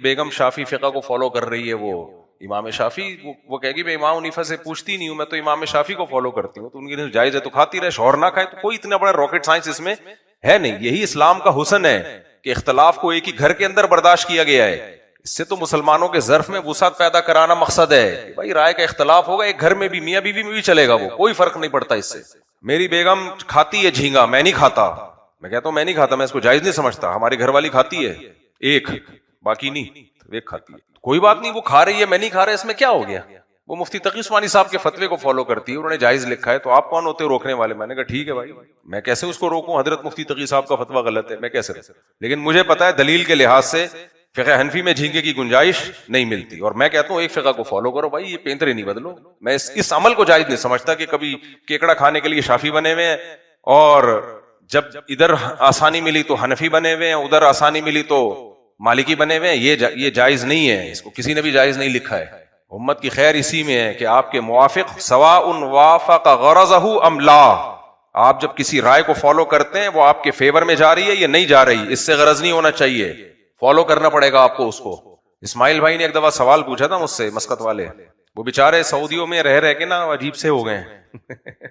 بیگم شافی فقہ کو فالو کر رہی ہے, وہ امام شافی, وہ کہے گی میں امام حنیفہ سے پوچھتی نہیں ہوں, میں تو امام شافی کو فالو کرتی ہوں, تو ان کی جائز ہے تو کھاتی رہے, شوہر نہ کھائے, تو کوئی اتنا بڑا راکٹ سائنس اس میں ہے نہیں. یہی اسلام کا حسن ہے کہ اختلاف کو ایک ہی گھر کے اندر برداشت کیا گیا ہے. اس سے تو مسلمانوں کے ظرف میں وسعت پیدا کرانا مقصد ہے کہ بھائی رائے کا اختلاف ہوگا, ایک گھر میں بھی میاں بیوی میں بھی چلے گا, وہ کوئی فرق نہیں پڑتا اس سے. میری بیگم کھاتی ہے جھینگا, میں نہیں کھاتا, میں کہتا ہوں میں نہیں کھاتا, میں اس کو جائز نہیں سمجھتا. ہماری گھر والی کھاتی ہے ایک, باقی نہیں, ایک کھاتی ہے, کوئی بات نہیں, وہ کھا رہی ہے میں نہیں کھا رہا, اس میں کیا ہو گیا؟ وہ مفتی تقی عثمانی صاحب کے فتوے کو فالو کرتی ہے, انہوں نے جائز لکھا ہے, تو آپ کون ہوتے روکنے والے؟ میں نے کہا ٹھیک ہے بھائی, میں کیسے اس کو روکوں, حضرت مفتی تقی صاحب کا فتویٰ غلط ہے, میں کیسے روکوں؟ لیکن مجھے پتا ہے دلیل کے لحاظ سے فقہ حنفی میں جھینگے کی گنجائش نہیں ملتی, اور میں کہتا ہوں ایک فقہ کو فالو کرو بھائی, یہ پینترے نہیں بدلو. میں اس عمل کو جائز نہیں سمجھتا کہ کبھی کیکڑا کھانے کے لیے شافی بنے ہوئے ہیں, اور جب ادھر آسانی ملی تو حنفی بنے ہوئے ہیں, ادھر آسانی ملی تو مالکی بنے ہوئے ہیں. یہ جائز نہیں ہے, اس کو کسی نے بھی جائز نہیں لکھا ہے. امت کی خیر اسی میں ہے کہ آپ کے موافق سواء وافق غرضہ ام لا, آپ جب کسی رائے کو فالو کرتے ہیں وہ آپ کے فیور میں جا رہی ہے یا نہیں جا رہی, اس سے غرض نہیں ہونا چاہیے, فالو کرنا پڑے گا آپ کو اس کو. اسماعیل بھائی نے ایک دفعہ سوال پوچھا تھا مجھ سے, مسقط والے, وہ بیچارے سعودیوں میں رہ کے نا عجیب سے ہو گئے ہیں,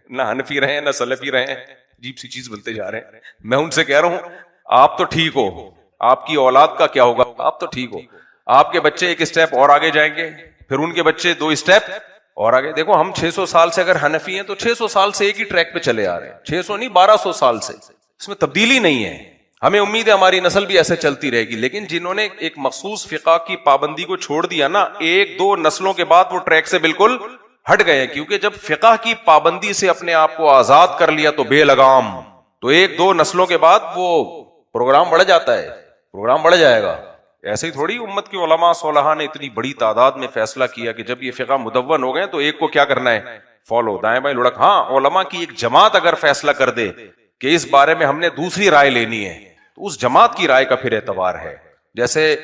نہ حنفی رہے نہ سلفی رہے, عجیب سی چیز بنتے جا رہے ہیں. میں ان سے کہہ رہا ہوں آپ تو ٹھیک ہو, آپ کی اولاد کا کیا ہوگا, آپ تو ٹھیک ہو, آپ کے بچے ایک اسٹیپ اور آگے جائیں گے, پھر ان کے بچے 2 اسٹیپ اور آگے. دیکھو ہم 600 سال سے اگر حنفی ہیں تو 600 سال سے ایک ہی ٹریک پہ چلے آ رہے ہیں, 600 نہیں 1200 سال سے, اس میں تبدیلی نہیں ہے. ہمیں امید ہے ہماری نسل بھی ایسے چلتی رہے گی, لیکن جنہوں نے ایک مخصوص فقہ کی پابندی کو چھوڑ دیا نا, 1-2 نسلوں کے بعد وہ ٹریک سے بالکل ہٹ گئے ہیں. کیونکہ جب فقہ کی پابندی سے اپنے آپ کو آزاد کر لیا تو بے لگام, تو 1-2 نسلوں کے بعد وہ پروگرام بڑھ جاتا ہے, پروگرام بڑھ جائے گا. ایسے ہی تھوڑی امت کی علماء صالحہ نے اتنی بڑی تعداد میں فیصلہ کیا کہ جب یہ فقہ مدون ہو گئے تو ایک کو کیا کرنا ہے, فالو, دائیں بائیں لڑک. ہاں علماء کی ایک جماعت اگر فیصلہ کر دے کہ اس بارے میں ہم نے دوسری رائے لینی ہے, تو اس جماعت کی رائے کا پھر اعتبار ہے. جیسے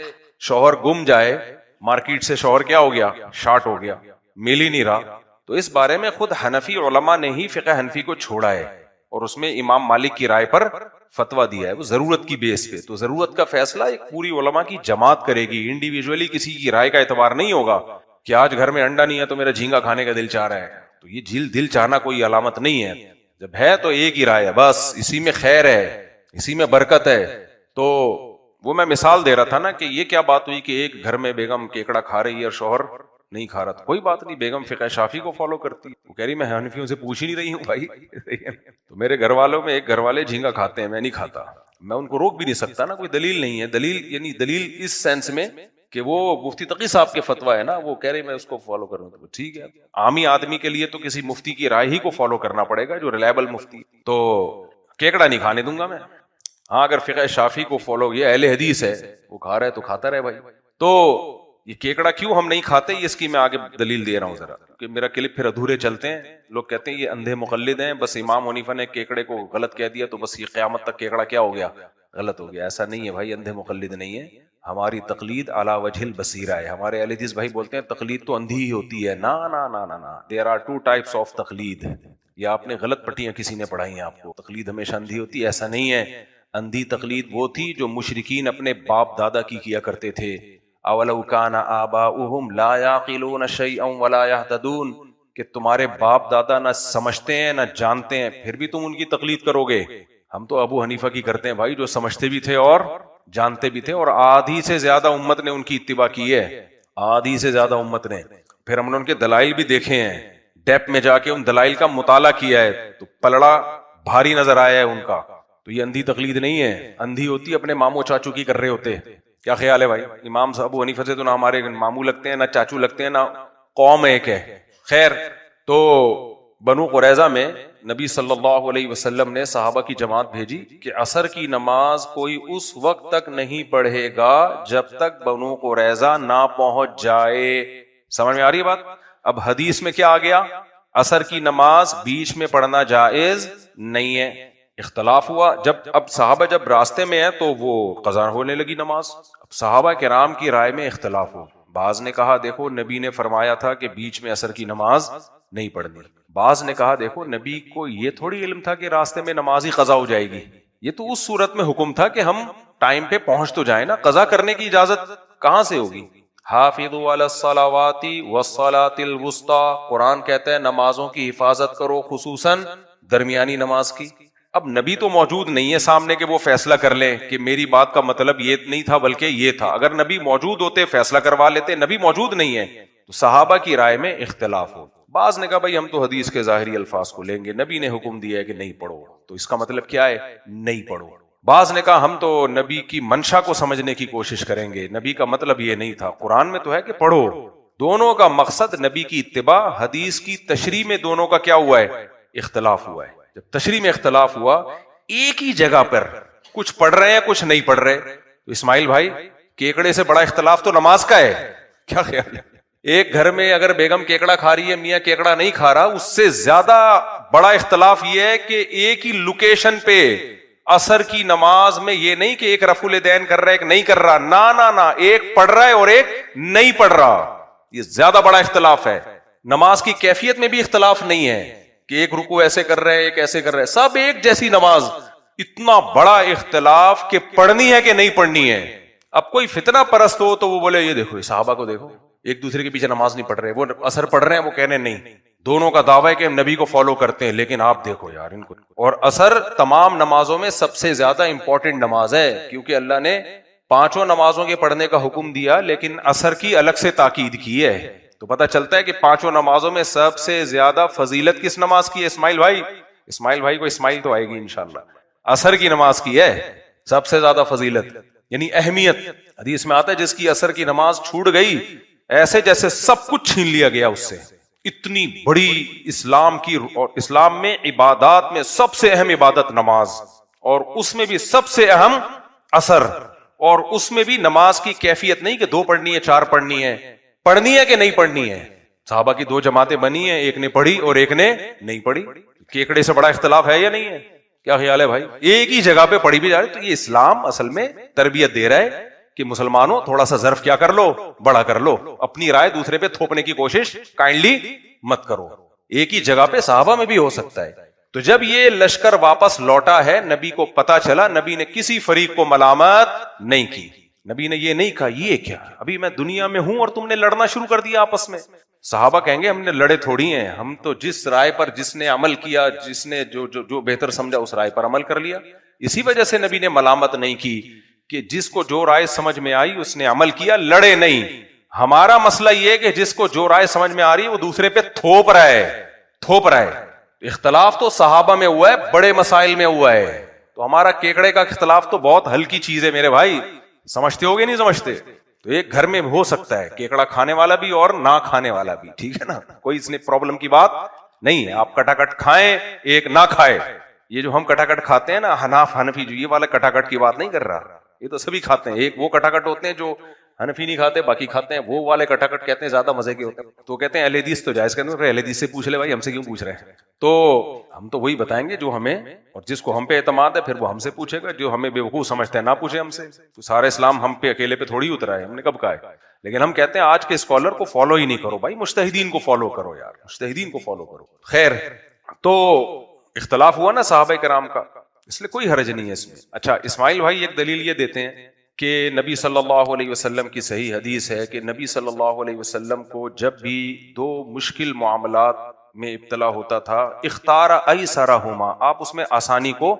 شوہر گم جائے, مارکیٹ سے شوہر کیا ہو گیا, شارٹ ہو گیا, مل ہی نہیں رہا, تو اس بارے میں خود حنفی علماء نے ہی فقہ حنفی کو چھوڑا ہے, اور اس میں امام مالک کی رائے پر فتویٰ دیا ہے, وہ ضرورت کی بیس پہ. تو ضرورت کا فیصلہ ایک پوری علماء کی جماعت کرے گی, انڈیویجولی کسی کی رائے کا اعتبار نہیں ہوگا کہ آج گھر میں انڈا نہیں ہے تو میرا جھینگا کھانے کا دل چاہ رہا ہے. تو یہ دل چاہنا کوئی علامت نہیں ہے, جب ہے تو ایک ہی رائے ہے بس, اسی میں خیر ہے, اسی میں برکت ہے. تو وہ میں مثال دے رہا تھا نا کہ یہ کیا بات ہوئی کہ ایک گھر میں بیگم کیکڑا کھا رہی ہے اور شوہر نہیں کھا رہا, تو کوئی بات نہیں, بیگم فقہ شافی کو فالو کرتی, وہ کہہ رہی میں حنفیوں سے پوچھ ہی نہیں رہی ہوں بھائی. تو میرے گھر والوں میں ایک گھر والے جھینگا کھاتے ہیں, میں نہیں کھاتا, میں ان کو روک بھی نہیں سکتا نا, کوئی دلیل نہیں ہے. دلیل یعنی دلیل اس سینس میں کہ وہ مفتی تقی صاحب کے فتویٰ ہے نا, وہ کہہ رہے میں اس کو فالو کروں, تو ٹھیک ہے. عامی آدمی کے لیے تو کسی مفتی کی رائے ہی کو فالو کرنا پڑے گا جو ریلائبل مفتی. تو کیکڑا نہیں کھانے دوں گا میں. ہاں اگر فقہ شافی کو فالو, یہ اہل حدیث ہے, وہ کھا رہا ہے تو کھاتا رہے بھائی. تو یہ کیکڑا کیوں ہم نہیں کھاتے, اس کی میں آگے دلیل دے رہا ہوں ذرا, کہ میرا کلپ پھر ادھورے چلتے ہیں. لوگ کہتے ہیں یہ اندھے مقلد ہیں, بس امام حنیفہ نے کیکڑے کو غلط کہہ دیا تو بس یہ قیامت تک کیکڑا کیا ہو گیا, غلط ہو گیا. ایسا نہیں ہے بھائی, اندھے مقلد نہیں ہے, ہماری تقلید علی وجہ البصیرہ ہے. ہمارے اہل حدیث بھائی بولتے ہیں تقلید تو اندھی ہی ہوتی ہے. نا نا نا نا نا, there are 2 types of تقلید. یا آپ نے غلط پٹیاں کسی نے پڑھائی ہیں آپ کو, تقلید ہمیشہ اندھی ہوتی ہے, ایسا نہیں ہے. اندھی تقلید وہ تھی جو مشرکین اپنے باپ دادا کی کیا کرتے تھے. اولو کان آباؤہم لا یعقلون شیئا ولا یہتدون, کہ تمہارے باپ دادا نہ سمجھتے ہیں نہ جانتے ہیں, پھر بھی تم ان کی تقلید کرو گے. ہم تو ابو حنیفہ کی کرتے ہیں بھائی, جو سمجھتے بھی تھے اور جانتے بھی تھے, اور آدھی سے زیادہ امت نے ان کی اتباع کی ہے, آدھی سے زیادہ امت نے. پھر ہم نے ان کے دلائل بھی دیکھے ہیں, ڈیپ میں جا کے ان دلائل کا مطالعہ کیا ہے, تو پلڑا بھاری نظر آیا ہے ان کا. تو یہ اندھی تقلید نہیں ہے, اندھی ہوتی اپنے ماموں چاچو کی کر رہے ہوتے. کیا خیال ہے بھائی, امام ابو حنیفہ سے تو نہ ہمارے ماموں لگتے ہیں نہ چاچو لگتے ہیں, نہ قوم ایک ہے. خیر, تو بنو قریظہ میں نبی صلی اللہ علیہ وسلم نے صحابہ کی جماعت بھیجی کہ عصر کی نماز کوئی اس وقت تک نہیں پڑھے گا جب تک بنو قریظہ نہ پہنچ جائے. سمجھ میں آ رہی ہے بات؟ اب حدیث میں کیا آ گیا, عصر کی نماز بیچ میں پڑھنا جائز نہیں ہے. اختلاف ہوا, اب صحابہ جب راستے میں ہیں تو وہ قضا ہونے لگی نماز. اب صحابہ کرام کی رائے میں اختلاف ہو. بعض نے کہا دیکھو نبی نے فرمایا تھا کہ بیچ میں عصر کی نماز نہیں پڑھنی. بعض نے کہا دیکھو نبی کو یہ تھوڑی علم تھا کہ راستے میں نماز ہی قضا ہو جائے گی, یہ تو اس صورت میں حکم تھا کہ ہم ٹائم پہ پہنچ تو جائیں نا, قضا کرنے کی اجازت کہاں سے ہوگی؟ حافظوا علی الصلوات والصلاۃ الوسطی، قرآن کہتا ہے نمازوں کی حفاظت کرو، خصوصاً درمیانی نماز کی۔ اب نبی تو موجود نہیں ہے سامنے کہ وہ فیصلہ کر لیں کہ میری بات کا مطلب یہ نہیں تھا بلکہ یہ تھا، اگر نبی موجود ہوتے فیصلہ کروا لیتے، نبی موجود نہیں ہے تو صحابہ کی رائے میں اختلاف ہو۔ بعض نے کہا بھائی ہم تو حدیث کے ظاہری الفاظ کو لیں گے، نبی نے حکم دیا ہے کہ نہیں پڑھو، تو اس کا مطلب کیا ہے؟ نہیں پڑھو۔ بعض نے کہا ہم تو نبی کی منشا کو سمجھنے کی کوشش کریں گے، نبی کا مطلب یہ نہیں تھا، قرآن میں تو ہے کہ پڑھو۔ دونوں کا مقصد نبی کی اتباع، حدیث کی تشریح میں دونوں کا کیا ہوا ہے؟ اختلاف ہوا ہے۔ جب تشریح میں اختلاف ہوا، ایک ہی جگہ پر کچھ پڑھ رہے ہیں کچھ نہیں پڑھ رہے، تو اسماعیل بھائی کیکڑے سے بڑا اختلاف تو نماز کا ہے، کیا خیال ہے؟ ایک گھر میں اگر بیگم کیکڑا کھا رہی ہے، میاں کیکڑا نہیں کھا رہا، اس سے زیادہ بڑا اختلاف یہ ہے کہ ایک ہی لوکیشن پہ عصر کی نماز میں یہ نہیں کہ ایک رفع الیدین کر رہا ہے ایک نہیں کر رہا، نہ ایک پڑھ رہا ہے اور ایک نہیں پڑھ رہا، یہ زیادہ بڑا اختلاف ہے۔ نماز کی کیفیت میں بھی اختلاف نہیں ہے کہ ایک رکوع ایسے کر رہے ہیں ایک ایسے کر رہے ہیں، سب ایک جیسی نماز۔ اتنا بڑا اختلاف کہ پڑھنی ہے کہ نہیں پڑھنی ہے۔ اب کوئی فتنہ پرست ہو تو وہ بولے یہ دیکھو صحابہ کو دیکھو ایک دوسرے کے پیچھے نماز نہیں پڑھ رہے، وہ عصر پڑھ رہے ہیں، وہ کہنے نہیں، دونوں کا دعویٰ ہے کہ ہم نبی کو فالو کرتے ہیں، لیکن آپ دیکھو یار ان کو۔ اور عصر تمام نمازوں میں سب سے زیادہ امپورٹنٹ نماز ہے، کیونکہ اللہ نے پانچوں نمازوں کے پڑھنے کا حکم دیا لیکن عصر کی الگ سے تاکید کی ہے، تو پتہ چلتا ہے کہ پانچوں نمازوں میں سب سے زیادہ فضیلت کس نماز کی ہے؟ اسماعیل بھائی کو اسماعیل تو آئے گی انشاءاللہ، عصر کی نماز کی ہے سب سے زیادہ فضیلت، یعنی اہمیت۔ حدیث میں آتا ہے جس کی عصر کی نماز چھوٹ گئی ایسے جیسے سب کچھ چھین لیا گیا اس سے۔ اتنی بڑی اسلام کی، اور اسلام میں عبادات میں سب سے اہم عبادت نماز، اور اس میں بھی سب سے اہم عصر، اور اس میں بھی نماز کی کیفیت نہیں کہ 2 پڑھنی ہے 4 پڑھنی ہے کہ نہیں پڑھنی ہے۔ صحابہ کی 2 جماعتیں بنی ہیں، ایک نے پڑھی اور ایک نے نہیں پڑھی، کیکڑے سے بڑا اختلاف ہے یا نہیں ہے؟ کیا خیال ہے بھائی؟ ایک ہی جگہ پہ پڑھی بھی جا رہی، تو یہ اسلام اصل میں تربیت دے رہا ہے کہ مسلمانوں تھوڑا سا ظرف کیا کر لو، بڑا کر لو، اپنی رائے دوسرے پہ تھوپنے کی کوشش کائنڈلی مت کرو۔ ایک ہی جگہ پہ صحابہ میں بھی ہو سکتا ہے۔ تو جب یہ لشکر واپس لوٹا ہے، نبی کو پتا چلا، نبی نے کسی فریق کو ملامت نہیں کی، نبی نے یہ نہیں کہا یہ کیا، ابھی میں دنیا میں ہوں اور تم نے لڑنا شروع کر دیا آپس میں۔ صحابہ کہیں گے ہم نے لڑے تھوڑی ہیں، ہم تو جس رائے پر جس نے عمل کیا، جس نے جو بہتر سمجھا اس رائے پر عمل کر لیا۔ اسی وجہ سے نبی نے ملامت نہیں کی کہ جس کو جو رائے سمجھ میں آئی اس نے عمل کیا، لڑے نہیں۔ ہمارا مسئلہ یہ ہے کہ جس کو جو رائے سمجھ میں آ رہی ہے وہ دوسرے پہ تھوپ رہا ہے۔ اختلاف تو صحابہ میں ہوا ہے، بڑے مسائل میں ہوا ہے، تو ہمارا کیکڑے کا اختلاف تو بہت ہلکی چیز ہے میرے بھائی، سمجھتے ہوگے نہیں سمجھتے؟ تو ایک گھر میں ہو سکتا ہے کیکڑا کھانے والا بھی اور نہ کھانے والا بھی، ٹھیک ہے نا، کوئی اس نے پرابلم کی بات نہیں ہے، آپ کٹاکٹ کھائیں ایک نہ کھائے۔ یہ جو ہم کٹاکٹ کھاتے ہیں نا، حناف حنفی، جو یہ والا کٹاکٹ کی بات نہیں کر رہا، یہ تو سبھی کھاتے ہیں۔ ایک وہ کٹاکٹ ہوتے ہیں جو حنفی نہیں کھاتے باقی کھاتے ہیں، وہ والے کٹاکٹ کہتے ہیں زیادہ مزے کے ہوتے ہیں، تو کہتے ہیں اہل حدیث تو جائز کہتے ہیں، اہل حدیث سے پوچھ لے بھائی، ہم سے کیوں پوچھ رہے ہیں؟ تو ہم تو وہی بتائیں گے جو ہمیں، اور جس کو ہم پہ اعتماد ہے پھر وہ ہم سے پوچھے گا، جو ہمیں بیوقوف سمجھتے ہیں نہ پوچھے ہم سے۔ تو سارا اسلام ہم پہ اکیلے پہ تھوڑی اترا ہے، ہم نے کب کہا ہے؟ لیکن ہم کہتے ہیں آج کے اسکالر کو فالو ہی نہیں کرو بھائی، مجتہدین کو فالو کرو یار، مجتہدین کو فالو کرو۔ خیر، تو اختلاف ہوا نا صحابہ کرام کا، اس لیے کوئی حرج نہیں ہے اس میں۔ اچھا، اسماعیل بھائی ایک دلیل یہ دیتے ہیں کہ نبی صلی اللہ علیہ وسلم کی صحیح حدیث ہے کہ نبی صلی اللہ علیہ وسلم کو جب بھی 2 مشکل معاملات میں ابتلا ہوتا تھا، اختار ایسرہما، آپ اس میں آسانی کو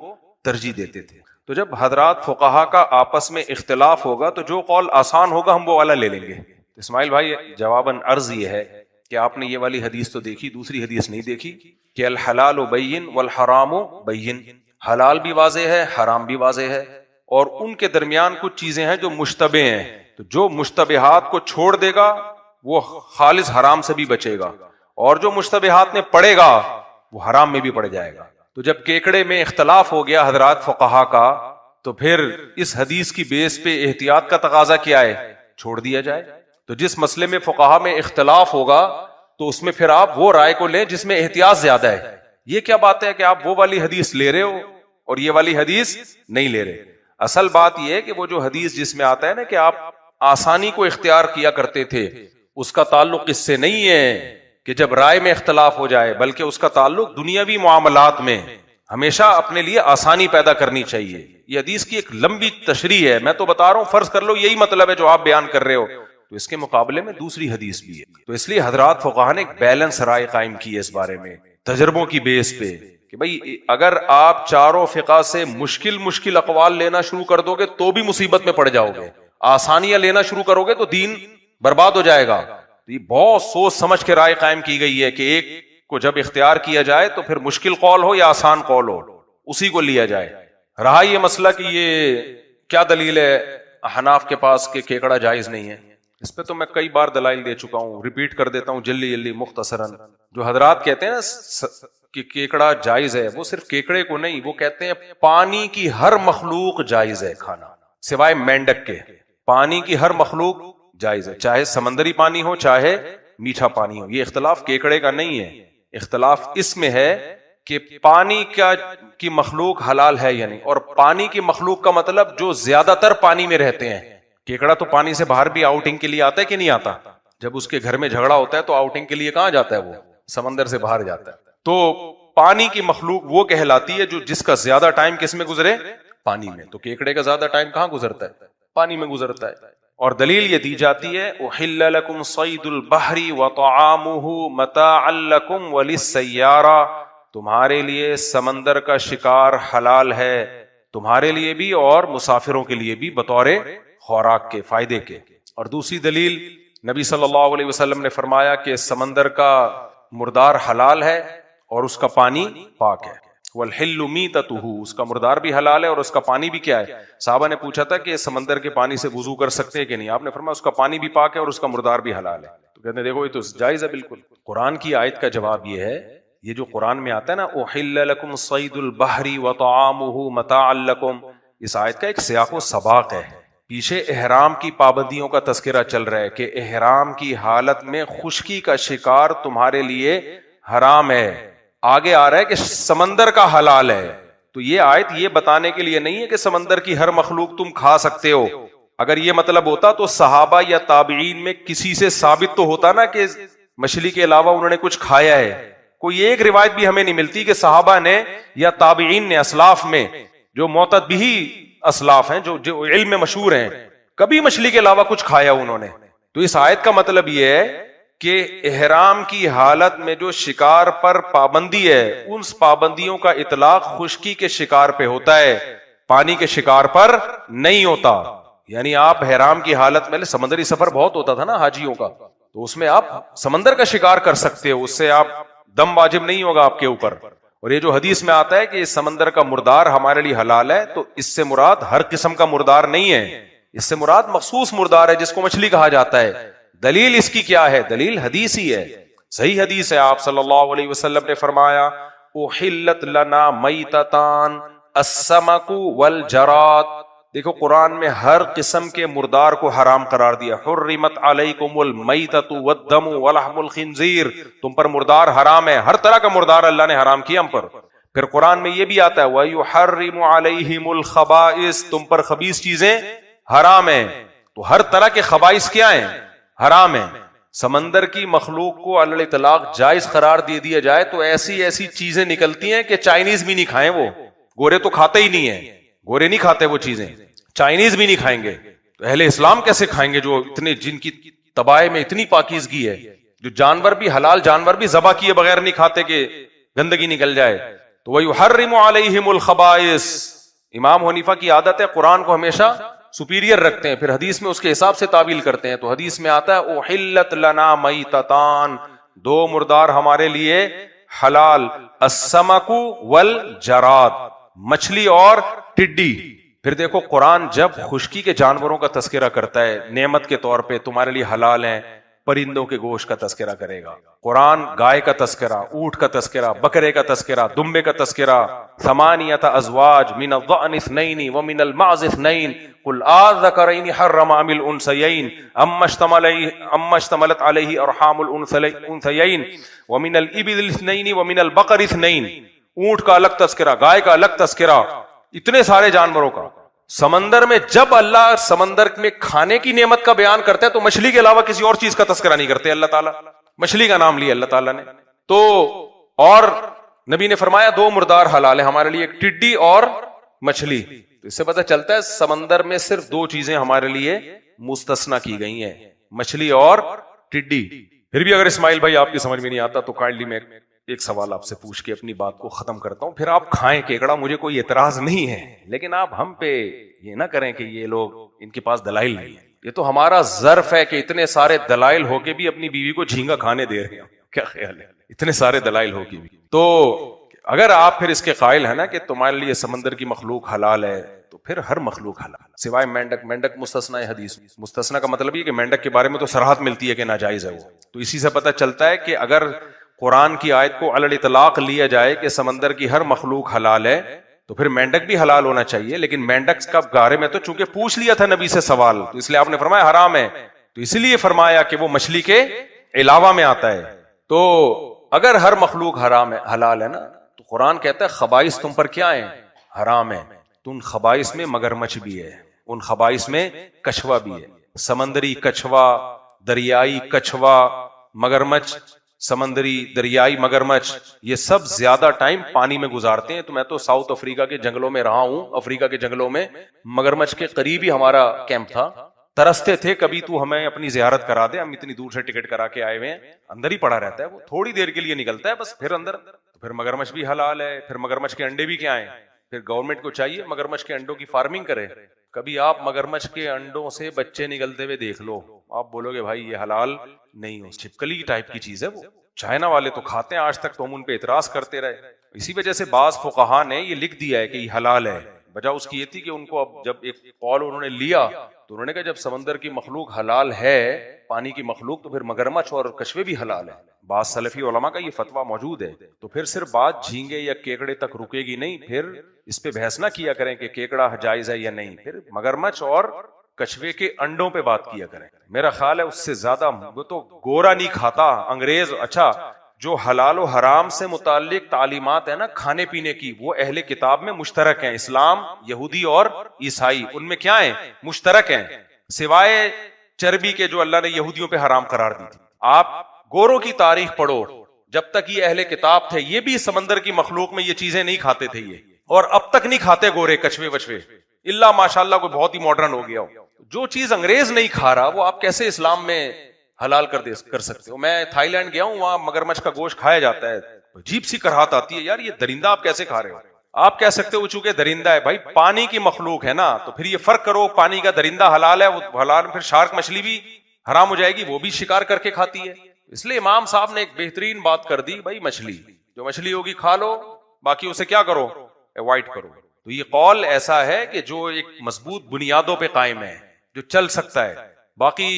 ترجیح دیتے تھے۔ تو جب حضرات فقہا کا آپس میں اختلاف ہوگا تو جو قول آسان ہوگا ہم وہ والا لے لیں گے۔ اسماعیل بھائی جواباً عرض یہ ہے کہ آپ نے یہ والی حدیث تو دیکھی، دوسری حدیث نہیں دیکھی کہ الحلال بین والحرام بین، حلال بھی واضح ہے حرام بھی واضح ہے، اور ان کے درمیان کچھ چیزیں ہیں جو مشتبہ ہیں، تو جو مشتبہات کو چھوڑ دے گا وہ خالص حرام سے بھی بچے گا، اور جو مشتبہات میں پڑے گا وہ حرام میں بھی پڑ جائے گا۔ تو جب کیکڑے میں اختلاف ہو گیا حضرات فقہا کا، تو پھر اس حدیث کی بیس پہ احتیاط کا تقاضا کیا ہے؟ چھوڑ دیا جائے۔ تو جس مسئلے میں فقہا میں اختلاف ہوگا تو اس میں پھر آپ وہ رائے کو لیں جس میں احتیاط زیادہ ہے۔ یہ کیا بات ہے کہ آپ وہ والی حدیث لے رہے ہو اور یہ والی حدیث نہیں لے رہے؟ اصل بات یہ ہے کہ وہ جو حدیث جس میں آتا ہے نا کہ آپ آسانی کو اختیار کیا کرتے تھے، اس کا تعلق اس سے نہیں ہے کہ جب رائے میں اختلاف ہو جائے، بلکہ اس کا تعلق دنیاوی معاملات میں ہمیشہ اپنے لیے آسانی پیدا کرنی چاہیے. یہ حدیث کی ایک لمبی تشریح ہے, میں تو بتا رہا ہوں, فرض کر لو یہی مطلب ہے جو آپ بیان کر رہے ہو, تو اس کے مقابلے میں دوسری حدیث بھی ہے. تو اس لیے حضرات فقہاء نے ایک بیلنس رائے قائم کی ہے اس بارے میں تجربوں کی بیس پہ کہ بھئی اگر آپ چاروں فقہ سے مشکل اقوال لینا شروع کر دو گے تو بھی مصیبت میں پڑ جاؤ گے, آسانیاں لینا شروع کرو گے تو دین برباد ہو جائے گا. تو یہ بہت سوچ سمجھ کے رائے قائم کی گئی ہے کہ ایک کو جب اختیار کیا جائے تو پھر مشکل قول ہو یا آسان قول ہو اسی کو لیا جائے. رہا یہ مسئلہ کہ یہ کیا دلیل ہے احناف کے پاس کہ کیکڑا جائز نہیں ہے, اس پہ تو میں کئی بار دلائل دے چکا ہوں, ریپیٹ کر دیتا ہوں جلدی مختصراً. جو حضرات کہتے ہیں نا کہ کیکڑا جائز ہے, وہ صرف کیکڑے کو نہیں, وہ کہتے ہیں پانی کی ہر مخلوق جائز ہے کھانا سوائے مینڈک کے. پانی کی ہر مخلوق جائز ہے, چاہے سمندری پانی ہو چاہے میٹھا پانی ہو. یہ اختلاف کیکڑے کا نہیں ہے, اختلاف اس میں ہے کہ پانی کی مخلوق حلال ہے یا نہیں. اور پانی کی مخلوق کا مطلب جو زیادہ تر پانی میں رہتے ہیں. کیکڑا تو پانی سے باہر بھی آؤٹنگ کے لیے آتا ہے کہ نہیں آتا؟ جب اس کے گھر میں جھگڑا ہوتا ہے تو آؤٹنگ کے لیے کہاں جاتا ہے؟ وہ سمندر سے باہر جاتا ہے. تو پانی کی مخلوق وہ کہلاتی ہے جو جس کا زیادہ ٹائم کس میں گزرے؟ پانی میں. تو کیکڑے کا زیادہ ٹائم کہاں گزرتا ہے؟ پانی میں گزرتا ہے. اور دلیل یہ دی جاتی ہے احل لکم صید البحر وطعامہ متاعا لکم وللسیارہ, تمہارے لیے سمندر کا شکار حلال ہے, تمہارے لیے بھی اور مسافروں کے لیے بھی بطور خوراک کے, فائدے کے. اور دوسری دلیل نبی صلی اللہ علیہ وسلم نے فرمایا کہ سمندر کا مردار حلال ہے اور اس کا پانی پاک ہے. والحل میتتہ, اس کا مردار بھی حلال ہے اور اس کا پانی بھی کیا ہے؟ صحابہ نے پوچھا تھا کہ سمندر کے پانی سے وضو کر سکتے ہیں کہ نہیں؟ آپ نے فرمایا اس کا پانی بھی پاک ہے اور اس کا مردار بھی حلال ہے. تو کہتے ہیں دیکھو یہ تو جائز ہے بالکل. قرآن کی آیت کا جواب یہ ہے, یہ جو قرآن میں آتا ہے نا احل لکم صید البحر وطعامہ متاعا لکم, اس آیت کا ایک سیاق و سباق ہے. پیچھے احرام کی پابندیوں کا تذکرہ چل رہا ہے کہ احرام کی حالت میں خشکی کا شکار تمہارے لیے حرام ہے. آگے آ رہا ہے کہ سمندر کا حلال ہے. تو یہ آیت یہ بتانے کے لیے نہیں ہے کہ سمندر کی ہر مخلوق تم کھا سکتے ہو. اگر یہ مطلب ہوتا تو صحابہ یا تابعین میں کسی سے ثابت تو ہوتا نا کہ مچھلی کے علاوہ انہوں نے کچھ کھایا ہے. کوئی ایک روایت بھی ہمیں نہیں ملتی کہ صحابہ نے یا تابعین نے اسلاف میں جو معتدبی اسلاف ہیں جو علم میں مشہور ہیں کبھی مچھلی کے علاوہ کچھ کھایا انہوں نے. تو اس آیت کا مطلب یہ ہے کہ احرام کی حالت میں جو شکار پر پابندی ہے ان پابندیوں کا اطلاق خشکی کے شکار پہ ہوتا ہے, پانی کے شکار پر نہیں ہوتا. یعنی آپ احرام کی حالت میں, سمندری سفر بہت ہوتا تھا نا حاجیوں کا, تو اس میں آپ سمندر کا شکار کر سکتے ہو, اس سے آپ دم واجب نہیں ہوگا آپ کے اوپر. اور یہ جو حدیث میں آتا ہے کہ اس سمندر کا مردار ہمارے لیے حلال ہے, تو اس سے مراد ہر قسم کا مردار نہیں ہے, اس سے مراد مخصوص مردار ہے جس کو مچھلی کہا جاتا ہے. دلیل اس کی کیا ہے؟ دلیل حدیث ہی ہے, صحیح حدیث ہے. آپ صلی اللہ علیہ وسلم نے فرمایا احلت لنا میتتان السمک والجراد. دیکھو قرآن میں ہر قسم کے مردار کو حرام قرار دیا. حرمت علیکم المیتۃ والدم ولحم الخنزیر, تم پر مردار حرام ہے, ہر طرح کا مردار اللہ نے حرام کیا ہم پر. پھر قرآن میں یہ بھی آتا ہے وَيُحَرِّمُ عَلَيْهِمُ الْخَبَائِث, تم پر خبیث چیزیں حرام ہیں. تو ہر طرح کے خبائث کیا ہیں؟ حرام ہیں. سمندر کی مخلوق کو علی الاطلاق جائز قرار دے دیا جائے تو ایسی چیزیں نکلتی ہیں کہ چائنیز بھی نہیں کھائیں. وہ گورے تو کھاتے ہی نہیں ہیں, گورے نہیں کھاتے وہ چیزیں, چائنیز بھی نہیں کھائیں گے. تو اہل اسلام کیسے کھائیں گے جو اتنے, جن کی تباہی میں اتنی پاکیزگی ہے, جو جانور بھی حلال جانور بھی ذبح کیے بغیر نہیں کھاتے کہ گندگی نکل جائے. تو وَيُحَرِّمُ عَلَيْهِمُ الْخَبَائِث. امام حنیفہ کی عادت ہے قرآن کو ہمیشہ سپیریئر رکھتے ہیں, پھر حدیث میں اس کے حساب سے تعویل کرتے ہیں. تو حدیث میں آتا ہے احلت لنا میتتان, دو مردار ہمارے لیے حلال, السمک والجراد, مچھلی اور ٹڈی. پھر دیکھو قرآن جب خشکی کے جانوروں کا تذکرہ کرتا ہے نعمت کے طور پہ تمہارے لیے حلال ہیں, پرندوں کے گوشت کا تذکرہ کرے گا. قرآن گائے کا تذکرہ, اونٹ کا تذکرہ, بکرے کا تذکرہ, دمبے کا تذکرہ. ثمانیۃ ازواج من الضأن اثنین ومن المعز اثنین قل آذکرین حرم ام الانثیین اما اشتملت علیہ ارحام الانثیین ومن الابل اثنین ومن البقر اثنین. اونٹ کا الگ تذکرہ, گائے کا الگ تذکرہ, اتنے سارے جانوروں کا. سمندر میں جب اللہ سمندر میں کھانے کی نعمت کا بیان کرتا ہے تو مچھلی کے علاوہ کسی اور چیز کا تذکرہ نہیں کرتے اللہ تعالیٰ, مچھلی کا نام لیا اللہ تعالیٰ نے. تو اور نبی نے فرمایا دو مردار حلال ہے ہمارے لیے، ایک ٹڈی اور مچھلی. تو اس سے پتہ چلتا ہے سمندر میں صرف دو چیزیں ہمارے لیے مستثنا کی گئی ہیں، مچھلی اور ٹڈی. پھر بھی اگر اسماعیل بھائی آپ کی سمجھ میں نہیں آتا تو کائنڈلی میں ایک سوال آپ سے پوچھ کے اپنی بات کو ختم کرتا ہوں. پھر آپ کھائیں کیکڑا، مجھے کوئی اعتراض نہیں ہے، لیکن آپ ہم پہ یہ نہ کریں کہ یہ لوگ ان کے پاس دلائل نہیں ہے. یہ تو ہمارا ظرف ہے کہ اتنے سارے دلائل ہو کے بھی اپنی بیوی کو جھینگا کھانے دے رہے ہیں. کیا خیال ہے؟ اتنے سارے دلائل ہو کے بھی. تو اگر آپ پھر اس کے قائل ہیں نا کہ تمہارے لیے سمندر کی مخلوق حلال ہے، تو پھر ہر مخلوق حلال سوائے مینڈک. مینڈک مستثنا ہے حدیث. مستثنا کا مطلب یہ کہ مینڈک کے بارے میں تو صراحت ملتی ہے کہ ناجائز ہے وہ. تو اسی سے پتہ چلتا ہے کہ اگر قرآن کی آیت کو علی الاطلاق لیا جائے کہ سمندر کی ہر مخلوق حلال ہے، تو پھر مینڈک بھی حلال ہونا چاہیے. لیکن مینڈک کا بارے میں تو چونکہ پوچھ لیا تھا نبی سے سوال، تو اس لیے آپ نے فرمایا حرام ہے. تو اسی لیے فرمایا کہ وہ مچھلی کے علاوہ میں آتا ہے. تو اگر ہر مخلوق حرام ہے حلال ہے نا، تو قرآن کہتا ہے خبائث تم پر کیا ہیں؟ حرام ہے. تو ان خبائث میں مگرمچھ بھی ہے، ان خبائث میں کچھوا بھی ہے. سمندری کچھوا، دریائی کچھوا، مگرمچھ، سمندری دریائی مگرمچھ، یہ سب زیادہ ٹائم پانی میں گزارتے ہیں. تو میں تو ساؤتھ افریقہ کے جنگلوں میں رہا ہوں، افریقہ کے جنگلوں میں مگرمچھ کے قریب ہی ہمارا کیمپ تھا. ترستے تھے کبھی تو ہمیں اپنی زیارت کرا دے، ہم اتنی دور سے ٹکٹ کرا کے آئے ہوئے ہیں. اندر ہی پڑا رہتا ہے وہ، تھوڑی دیر کے لیے نکلتا ہے بس، پھر اندر. تو پھر مگرمچھ بھی حلال ہے. پھر مگرمچھ کے انڈے بھی کیا ہیں؟ پھر گورنمنٹ کو چاہیے مگرمچھ کے انڈوں کی فارمنگ کرے. کبھی آپ مگرمچھ کے انڈوں سے بچے نکلتے ہوئے دیکھ لو، آپ بولو گے بھائی یہ حلال نہیں ہو، چھپکلی ٹائپ کی چیز ہے وہ. چائنا والے تو کھاتے ہیں آج تک، تو ہم ان پہ اعتراض کرتے رہے. اسی وجہ سے بعض فقہا نے یہ لکھ دیا ہے کہ یہ حلال ہے. وجہ اس کی یہ تھی کہ ان کو اب جب ایک قول انہوں نے لیا تو انہوں نے کہا جب سمندر کی مخلوق حلال ہے، پانی کی مخلوق، تو پھر مگرمچھ اور کچھوے بھی حلال ہیں. بعض سلفی علماء کا یہ فتویٰ موجود ہے. تو پھر صرف بات جھینگے یا کیکڑے تک رکے گی نہیں، پھر اس پہ بحث نہ کیا کریں کہ کیکڑا جائز ہے یا نہیں، پھر مگرمچھ اور کچھوے کے انڈوں پہ بات کیا کریں. میرا خیال ہے اس سے زیادہ وہ تو گورا نہیں کھاتا انگریز. اچھا، جو حلال و حرام سے متعلق تعلیمات ہیں نا کھانے پینے کی، وہ اہل کتاب میں مشترک ہیں. اسلام، یہودی اور عیسائی، ان میں کیا ہیں؟ مشترک ہیں، سوائے چربی کے جو اللہ نے یہودیوں پہ حرام قرار دی تھی. آپ گوروں کی تاریخ پڑھو، جب تک یہ اہل کتاب تھے یہ بھی سمندر کی مخلوق میں یہ چیزیں نہیں کھاتے تھے یہ، اور اب تک نہیں کھاتے گورے کچھوے وچھوے، اللہ ماشاءاللہ کوئی بہت ہی ماڈرن ہو گیا ہو. جو چیز انگریز نہیں کھا رہا وہ آپ کیسے اسلام میں حلال کر سکتے ہو؟ میں تھائی لینڈ گیا ہوں، وہاں مگرمچھ کا گوشت کھایا جاتا ہے. عجیب سی کراہت آتی ہے، یار یہ درندہ آپ کیسے کھا رہے ہو؟ آپ کہہ سکتے ہو چونکہ درندہ ہے، بھائی پانی کی مخلوق ہے نا، تو پھر یہ فرق کرو، پانی کا درندہ حلال ہے وہ حلال، پھر شارک مچھلی بھی حرام ہو جائے گی، وہ بھی شکار کر کے کھاتی ہے. اس لیے امام صاحب نے ایک بہترین بات کر دی، بھائی مچھلی جو مچھلی ہوگی کھا لو، باقی اسے کیا کرو؟ اوائڈ کرو. تو یہ قول ایسا ہے کہ جو ایک مضبوط بنیادوں پہ قائم ہے، جو چل سکتا ہے. باقی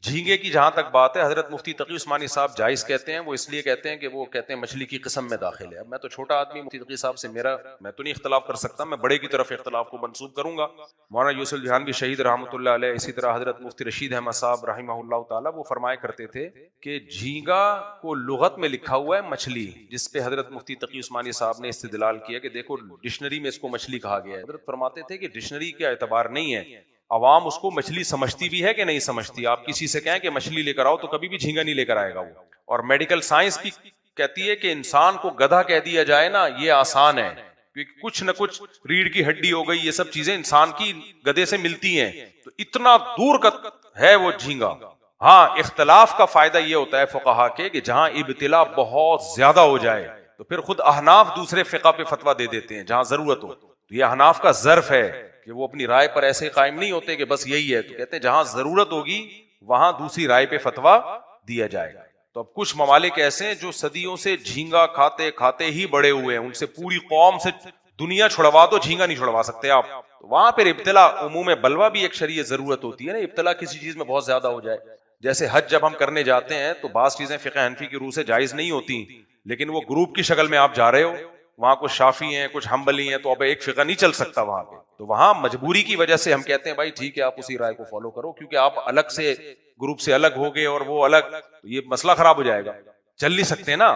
جھینگے کی جہاں تک بات ہے، حضرت مفتی تقی عثمانی صاحب جائز کہتے ہیں. وہ اس لیے کہتے ہیں کہ وہ کہتے ہیں مچھلی کی قسم میں داخل ہے. اب میں تو چھوٹا آدمی، مفتی تقی صاحب سے میں تو نہیں اختلاف کر سکتا، میں بڑے کی طرف اختلاف کو منسوب کروں گا. مولانا یوسف جہانوی شہید رحمۃ اللہ علیہ، اسی طرح حضرت مفتی رشید احمد صاحب رحمہ اللہ تعالیٰ، وہ فرمایا کرتے تھے کہ جھینگا کو لغت میں لکھا ہوا ہے مچھلی، جس پہ حضرت مفتی تقی عثمانی صاحب نے استدلال کیا کہ دیکھو ڈکشنری میں اس کو مچھلی کہا گیا ہے. حضرت فرماتے تھے کہ ڈکشنری کا اعتبار نہیں ہے، عوام اس کو مچھلی سمجھتی بھی ہے کہ نہیں سمجھتی. آپ کسی سے کہیں کہ مچھلی لے کر آؤ تو کبھی بھی جھینگا نہیں لے کر آئے گا وہ. اور میڈیکل سائنس بھی کہتی ہے کہ انسان کو گدھا کہہ دیا جائے نا، یہ آسان ہے، کیونکہ کچھ نہ کچھ ریڑھ کی ہڈی ہو گئی، یہ سب چیزیں انسان کی گدھے سے ملتی ہیں، تو اتنا دور کا ہے وہ جھینگا. ہاں اختلاف کا فائدہ یہ ہوتا ہے فقہا کے کہ جہاں ابتلا بہت زیادہ ہو جائے تو پھر خود احناف دوسرے فقہ پہ فتویٰ دے دیتے ہیں جہاں ضرورت ہو. تو یہ احناف کا ظرف ہے کہ وہ اپنی رائے پر ایسے قائم نہیں ہوتے کہ بس یہی ہے، تو کہتے ہیں جہاں ضرورت ہوگی وہاں دوسری رائے پہ فتویٰ دیا جائے گا. تو اب کچھ ممالک ایسے ہیں جو صدیوں سے جھینگا کھاتے کھاتے ہی بڑے ہوئے ہیں، ان سے پوری قوم سے دنیا چھڑوا دو، جھینگا نہیں چھڑوا سکتے آپ. تو وہاں پھر ابتلا، عموم بلوہ بھی ایک شرعی ضرورت ہوتی ہے نا، ابتلا کسی چیز میں بہت زیادہ ہو جائے. جیسے حج جب ہم کرنے جاتے ہیں تو بعض چیزیں فقہ حنفی کی روح سے جائز نہیں ہوتی، لیکن وہ گروپ کی شکل میں آپ جا رہے ہو، وہاں کچھ شافی ہیں کچھ حنبلی ہیں، تو اب ایک فقہ نہیں چل سکتا وہاں پہ. تو وہاں مجبوری کی وجہ سے ہم کہتے ہیں بھائی ٹھیک ہے آپ اسی رائے کو فالو کرو، کیونکہ آپ الگ سے گروپ سے الگ ہو گئے اور وہ الگ، تو یہ مسئلہ خراب ہو جائے گا. چل نہیں سکتے نا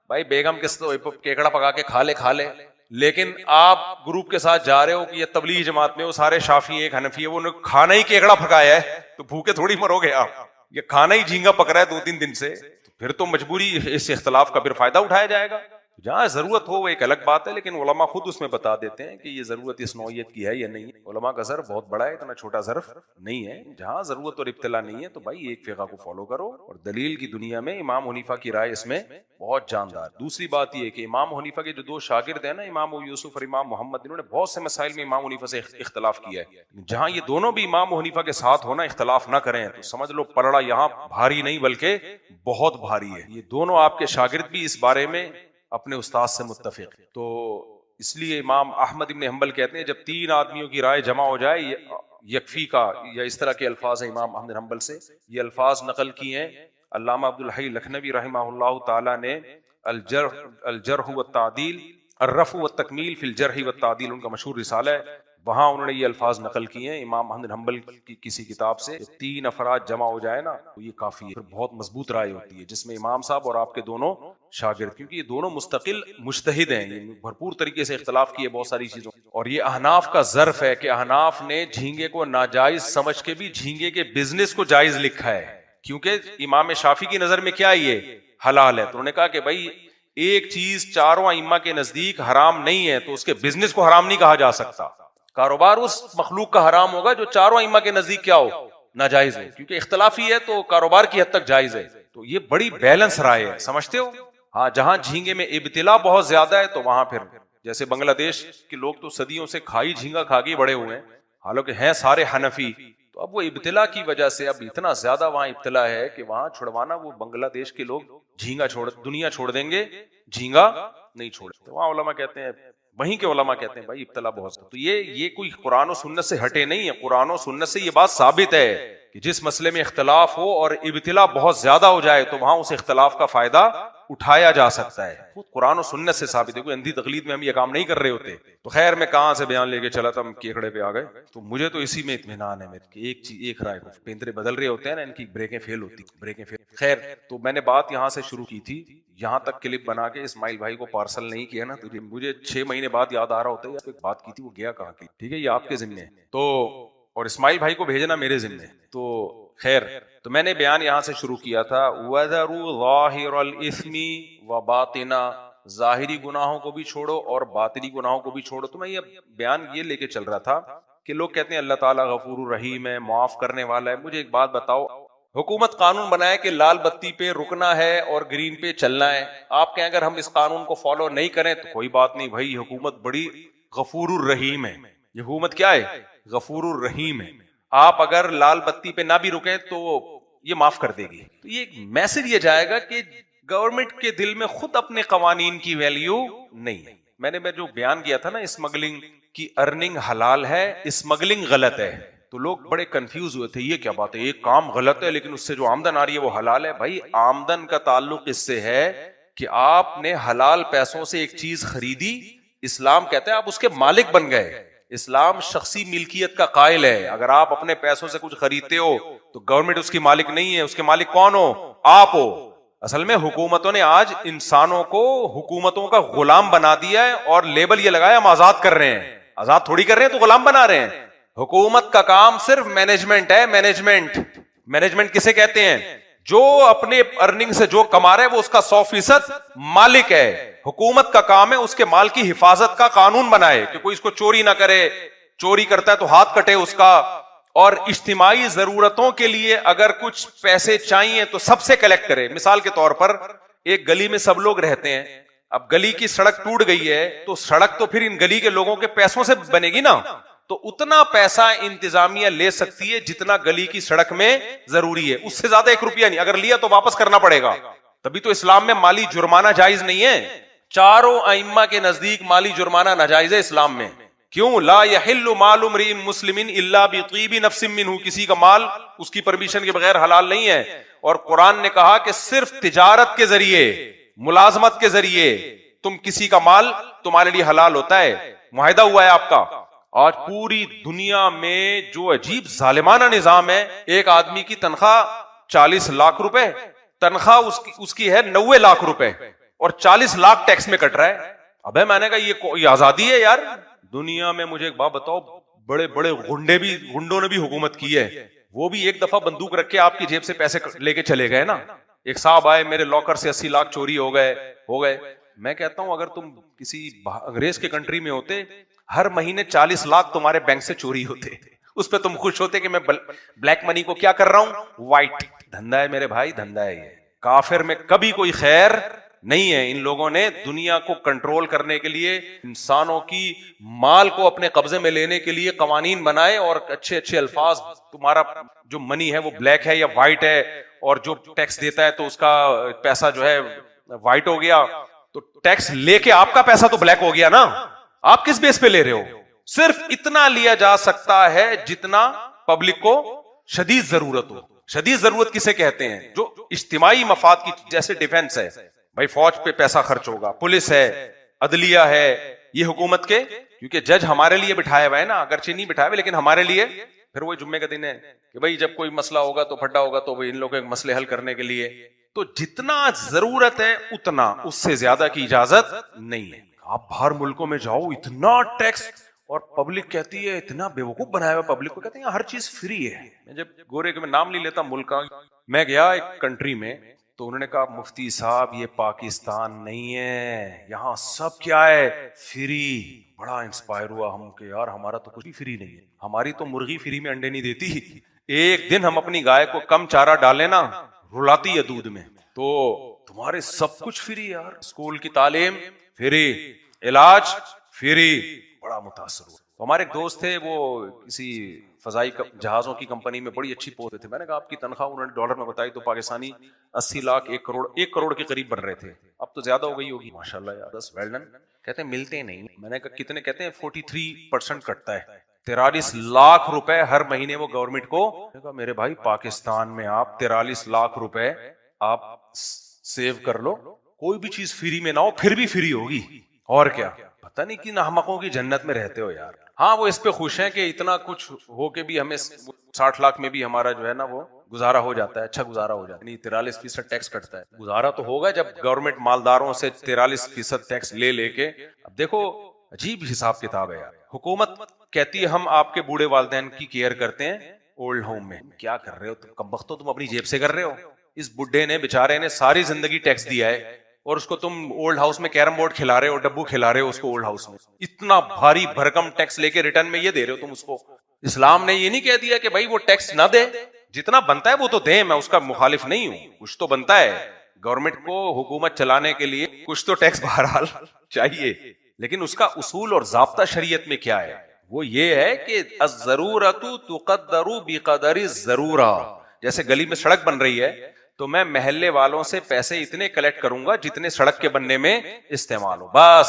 بھائی، بیگم کس تو کیکڑا پکا کے کھا لے، لیکن آپ گروپ کے ساتھ جا رہے ہو کہ یہ تبلیغ جماعت میں وہ سارے شافی ایک حنفی ہے، وہ کھانا ہی کیکڑا پکایا ہے، تو بھوکے تھوڑی مرو گے آپ. یہ کھانا ہی جھینگا پک رہا ہے 2-3 دن سے، تو پھر تو مجبوری اس اختلاف کا پھر فائدہ اٹھایا جائے گا. جہاں ضرورت ہو وہ ایک الگ بات ہے، لیکن علماء خود اس میں بتا دیتے ہیں کہ یہ ضرورت اس نوعیت کی ہے یا نہیں ہے۔ علماء کا ظرف بہت بڑا ہے، اتنا چھوٹا ظرف نہیں ہے۔ جہاں ضرورت اور ابتلا نہیں ہے تو بھائی ایک فقہ کو فالو کرو، اور دلیل کی دنیا میں امام حنیفہ کی رائے اس میں بہت جاندار۔ دوسری بات یہ کہ امام حنیفہ کے جو دو شاگرد ہیں نا، امام ابو یوسف اور امام محمد، انہوں نے بہت سے مسائل میں امام حنیفہ سے اختلاف کیا ہے۔ جہاں یہ دونوں بھی امام حنیفہ کے ساتھ ہونا، اختلاف نہ کریں، تو سمجھ لو پلڑا یہاں بھاری نہیں بلکہ بہت بھاری ہے۔ یہ دونوں آپ کے شاگرد بھی اس بارے میں اپنے استاد سے متفق۔ تو اس لیے امام احمد ابن حنبل کہتے ہیں جب تین آدمیوں کی رائے جمع ہو جائے، یکفی کا، یا اس طرح کے الفاظ ہیں امام احمد بن حنبل سے، یہ الفاظ نقل کی ہیں علامہ عبدالحی لکھنوی رحمہ اللہ تعالی نے الجرح والتعدیل، الرفع والتکمیل فی الجرح والتعدیل، ان کا مشہور رسالہ ہے، وہاں انہوں نے یہ الفاظ نقل کیے ہیں امام احمد بن حنبل کی کسی کتاب سے۔ تین افراد جمع ہو جائے نا تو یہ کافی ہے، پھر بہت مضبوط رائے ہوتی ہے جس میں امام صاحب اور آپ کے دونوں شاگرد، کیونکہ یہ دونوں مستقل مجتہد ہیں، یہ بھرپور طریقے سے اختلاف کیے بہت ساری چیزوں، اور یہ احناف کا ظرف ہے کہ احناف نے جھینگے کو ناجائز سمجھ کے بھی جھینگے کے بزنس کو جائز لکھا ہے، کیونکہ امام شافعی کی نظر میں کیا یہ حلال ہے۔ تو انہوں نے کہا کہ بھائی ایک چیز چاروں ائمہ کے نزدیک حرام نہیں ہے تو اس کے بزنس کو حرام نہیں کہا جا سکتا۔ کاروبار اس مخلوق کا حرام ہوگا جو چاروں ائمہ کے نزدیک کیا ہو، ناجائز ہے، کیونکہ اختلافی ہے تو کاروبار کی حد تک جائز ہے۔ تو یہ بڑی بیلنس رائے ہے، سمجھتے ہو؟ ہاں، جہاں جھینگے میں ابتلا بہت زیادہ ہے تو وہاں پھر جیسے بنگلہ دیش کے لوگ تو صدیوں سے کھائی جھینگا کھا کے بڑے ہوئے ہیں، حالانکہ ہیں سارے حنفی، تو اب وہ ابتلا کی وجہ سے اب اتنا زیادہ وہاں ابتلا ہے کہ وہاں چھڑوانا، وہ بنگلہ دیش کے لوگ جھینگا دنیا چھوڑ دیں گے، جھینگا نہیں چھوڑتے۔ وہاں علماء کہتے ہیں، وہیں کے علماء کہتے ہیں بھائی ابتلا بہت، تو یہ کوئی قرآن و سنت سے ہٹے نہیں ہے، قرآن و سنت سے یہ بات ثابت ہے کہ جس مسئلے میں اختلاف ہو اور ابتلا بہت زیادہ ہو جائے تو وہاں اس اختلاف کا فائدہ اٹھایا جا سکتا ہے، خود قرآن و سنت سے ثابت ہے، کوئی اندھی تقلید میں ہم یہ کام نہیں کر رہے ہوتے۔ تو خیر میں کہاں سے بیان لے کے چلا تھا، ہم کیکڑے پہ آ گئے، تو مجھے تو اسی میں اطمینان ہے میرے کہ ایک چیز، ایک رائے کو پیندرے بدل رہے ہوتے ہیں نا، ان کی بریکیں فیل ہوتی، بریکیں فیل۔ خیر، تو میں نے بات یہاں سے شروع کی تھی، یہاں تک کلپ بنا کے اسماعیل بھائی کو پارسل نہیں کیا نا، تو مجھے 6 مہینے بعد یاد آ رہا ہوتا ہے ایک بات کی تھی، وہ گیا کہاں کی، ٹھیک ہے، یہ آپ کے ذمہ ہے، تو اور اسماعیل بھائی کو بھیجنا میرے ذمہ ہے۔ تو خیر، تو میں نے بیان یہاں سے شروع کیا تھا، وَذَرُوا ظَاهِرَ الْإِثْمِ وَبَاطِنَ، ظاہری گناہوں کو بھی چھوڑو اور باطنی گناہوں کو بھی چھوڑو۔ تو میں یہ بیان یہ لے کے چل رہا تھا کہ لوگ کہتے ہیں اللہ تعالیٰ غفور الرحیم ہے، معاف کرنے والا ہے۔ مجھے ایک بات بتاؤ، حکومت قانون بنائے کہ لال بتی پہ رکنا ہے اور گرین پہ چلنا ہے، آپ کہیں اگر ہم اس قانون کو فالو نہیں کریں تو کوئی بات نہیں، بھائی حکومت بڑی غفور الرحیم ہے، یہ حکومت کیا ہے، غفور الرحیم ہے، آپ اگر لال بتی پہ نہ بھی رکیں تو یہ معاف کر دے گی۔ تو یہ میسج یہ جائے گا کہ گورنمنٹ کے دل میں خود اپنے قوانین کی ویلیو نہیں ہے۔ میں نے جو بیان کیا تھا نا، اسمگلنگ کی ارننگ حلال ہے، اسمگلنگ غلط ہے، تو لوگ بڑے کنفیوز ہوئے تھے، یہ کیا بات ہے، ایک کام غلط ہے لیکن اس سے جو آمدن آ رہی ہے وہ حلال ہے۔ بھائی آمدن کا تعلق اس سے ہے کہ آپ نے حلال پیسوں سے ایک چیز خریدی، اسلام کہتا ہے آپ اس کے مالک بن گئے۔ اسلام شخصی ملکیت کا قائل ہے، اگر آپ اپنے پیسوں سے کچھ خریدتے ہو تو گورنمنٹ اس کی مالک نہیں ہے، اس کے مالک کون ہو، آپ ہو۔ اصل میں حکومتوں نے آج انسانوں کو حکومتوں کا غلام بنا دیا ہے، اور لیبل یہ لگایا ہم آزاد کر رہے ہیں، آزاد تھوڑی کر رہے ہیں، تو غلام بنا رہے ہیں۔ حکومت کا کام صرف مینجمنٹ ہے، مینجمنٹ کسے کہتے ہیں، جو اپنے ارننگ سے جو کما رہا ہے وہ اس کا 100% مالک ہے۔ حکومت کا کام ہے اس کے مال کی حفاظت کا قانون بنائے کہ کوئی اس کو چوری نہ کرے، چوری کرتا ہے تو ہاتھ کٹے اس کا، اور اجتماعی ضرورتوں کے لیے اگر کچھ پیسے چاہیے تو سب سے کلیکٹ کرے۔ مثال کے طور پر ایک گلی میں سب لوگ رہتے ہیں، اب گلی کی سڑک ٹوٹ گئی ہے تو سڑک تو پھر ان گلی کے لوگوں کے پیسوں سے بنے گی نا، تو اتنا پیسہ انتظامیہ لے سکتی ہے جتنا گلی کی سڑک میں ضروری ہے، اس سے زیادہ 1 روپیہ نہیں، اگر لیا تو واپس کرنا پڑے گا۔ تبھی تو اسلام میں مالی جرمانہ جائز نہیں ہے، چاروں ائمہ کے نزدیک مالی جرمانہ ناجائز ہے اسلام میں۔ کیوں؟ لا یحل مال امرئ مسلم الا بطیب نفس منہ، کسی کا مال اس کی پرمیشن کے بغیر حلال نہیں ہے، اور قرآن نے کہا کہ صرف تجارت کے ذریعے، ملازمت کے ذریعے تم کسی کا مال تمہارے لیے حلال ہوتا ہے، معاہدہ ہوا ہے آپ کا۔ آج پوری دنیا میں جو عجیب ظالمانہ نظام ہے، ایک آدمی کی تنخواہ 40 لاکھ روپے، تنخواہ اس کی ہے 90 لاکھ روپے، اور 40 لاکھ ٹیکس میں کٹ رہا ہے۔ ابے میں نے کہا یہ کوئی آزادی ہے یار؟ دنیا میں مجھے ایک بات بتاؤ، بڑے بڑے گنڈوں نے بھی حکومت کی ہے، وہ بھی ایک دفعہ بندوق رکھ کے آپ کی جیب سے پیسے لے کے چلے گئے نا۔ ایک صاحب آئے، میرے لاکر سے 80 لاکھ چوری ہو گئے، میں کہتا ہوں اگر تم کسی انگریز کے کنٹری میں ہوتے, ہر مہینے 40 لاکھ تمہارے بینک سے چوری ہوتے, اس پہ تم خوش ہوتے کہ میں بلیک منی کو کیا کر رہا ہوں, وائٹ دھندا ہے میرے بھائی, دھندا ہے یہ. کافر میں کبھی کوئی خیر نہیں ہے. ان لوگوں نے دنیا کو کنٹرول کرنے کے لیے, انسانوں کی مال کو اپنے قبضے میں لینے کے لیے قوانین بنائے, اور اچھے اچھے الفاظ, تمہارا جو منی ہے وہ بلیک ہے یا وائٹ ہے, اور جو ٹیکس دیتا ہے تو اس کا پیسہ جو ہے وائٹ ہو گیا, تو ٹیکس لے کے آپ کا پیسہ تو بلیک ہو گیا نا. آپ کس بیس پہ لے رہے ہو؟ صرف اتنا لیا جا سکتا ہے جتنا پبلک کو شدید ضرورت ہو. شدید ضرورت کسے کہتے ہیں؟ جو اجتماعی مفاد کی, جیسے ڈیفنس ہے, بھائی فوج پہ پیسہ خرچ ہوگا, پولیس ہے, عدلیہ ہے, یہ حکومت کے, کیونکہ جج ہمارے لیے بٹھایا ہوا ہے نا, اگرچہ نہیں بٹھایا ہوا لیکن ہمارے لیے. پھر وہ جمعے کا دن ہے کہ بھائی جب کوئی مسئلہ ہوگا تو پھڈا ہوگا تو ان لوگوں کے مسئلے حل کرنے کے لیے. تو جتنا ضرورت ہے اتنا, اس سے زیادہ کی اجازت نہیں ہے. آپ باہر ملکوں میں جاؤ, اتنا ٹیکس, اور پبلک کہتی ہے, اتنا بیوقوف بنایا ہوا پبلک کو, کہتے ہیں ہر چیز فری ہے. میں جب گورے کے میں نام نہیں لیتا ملک کا, میں گیا ایک کنٹری میں, تو انہوں نے کہا مفتی صاحب یہ پاکستان نہیں ہے, یہاں سب کیا ہے, فری. بڑا انسپائر ہوا ہم کہ یار ہمارا تو کچھ بھی فری نہیں ہے. ہماری تو مرغی فری میں انڈے نہیں دیتی, ایک دن ہم اپنی گائے کو کم چارہ ڈالیں نا رلاتی ہے دودھ میں. تو تمہارے سب کچھ فری یار, اسکول کی تعلیم فری, علاج فری. بڑا متاثر ہوا. ہمارے ایک دوست تھے, وہ کسی فضائی جہازوں کی کمپنی میں بڑی اچھی پوسٹ تھے. میں نے کہا آپ کی تنخواہ, انہوں نے ڈالر میں بتائی تو پاکستانی 80 لاکھ 1 کروڑ کے قریب بن رہے تھے. اب تو زیادہ ہو گئی ہوگی ماشاءاللہ یار, بس ویل ڈن. کہتے ہیں ملتے نہیں. میں نے کہا کتنے؟ کہتے ہیں 43% کٹتا ہے, 43 لاکھ روپے ہر مہینے وہ گورنمنٹ کو. میں کہا میرے بھائی پاکستان میں آپ 43 لاکھ روپے آپ سیو کر لو, کوئی بھی چیز فری میں نہ ہو پھر بھی فری ہوگی. اور کیا, پتہ نہیں کن احمقوں کی جنت میں رہتے ہو یار. ہاں وہ اس پہ خوش ہیں کہ اتنا کچھ ہو کے بھی ہمیں 60 لاکھ میں بھی ہمارا جو ہے نا وہ گزارا ہو جاتا ہے, اچھا گزارا ہو جاتا ہے. 43% ٹیکس کٹتا ہے. گزارا تو ہوگا جب گورنمنٹ مالداروں سے 43% ٹیکس لے کے. اب دیکھو عجیب حساب کتاب ہے یار. حکومت کہتی ہے ہم آپ کے بوڑھے والدین کی کیئر کرتے ہیں اولڈ ہوم میں. کیا کر رہے ہو تم کم بختو, تم اپنی جیب سے کر رہے ہو. اس بڈھے نے بیچارے نے ساری زندگی ٹیکس دیا ہے, اور اس کو تم اولڈ ہاؤس میں کیرم بورڈ کھلا رہے ہو, ڈبو کھلا رہے ہو اس کو اولڈ ہاؤس میں. اتنا بھاری بھرکم ٹیکس لے کے ریٹرن میں یہ دے رہے ہو تم اس کو. اسلام نے یہ نہیں کہہ دیا کہ بھائی وہ ٹیکس نہ دے, جتنا بنتا ہے وہ تو دیں, میں اس کا مخالف نہیں ہوں, کچھ تو بنتا ہے. گورنمنٹ کو حکومت چلانے کے لیے کچھ تو ٹیکس بہرحال چاہیے, لیکن اس کا اصول اور ضابطہ شریعت میں کیا ہے؟ وہ یہ ہے کہ الضرورۃ تقدر بقدر الضرورہ. جیسے گلی میں سڑک بن رہی ہے تو میں محلے والوں سے پیسے اتنے کلیکٹ کروں گا جتنے سڑک کے بننے میں استعمال ہو, بس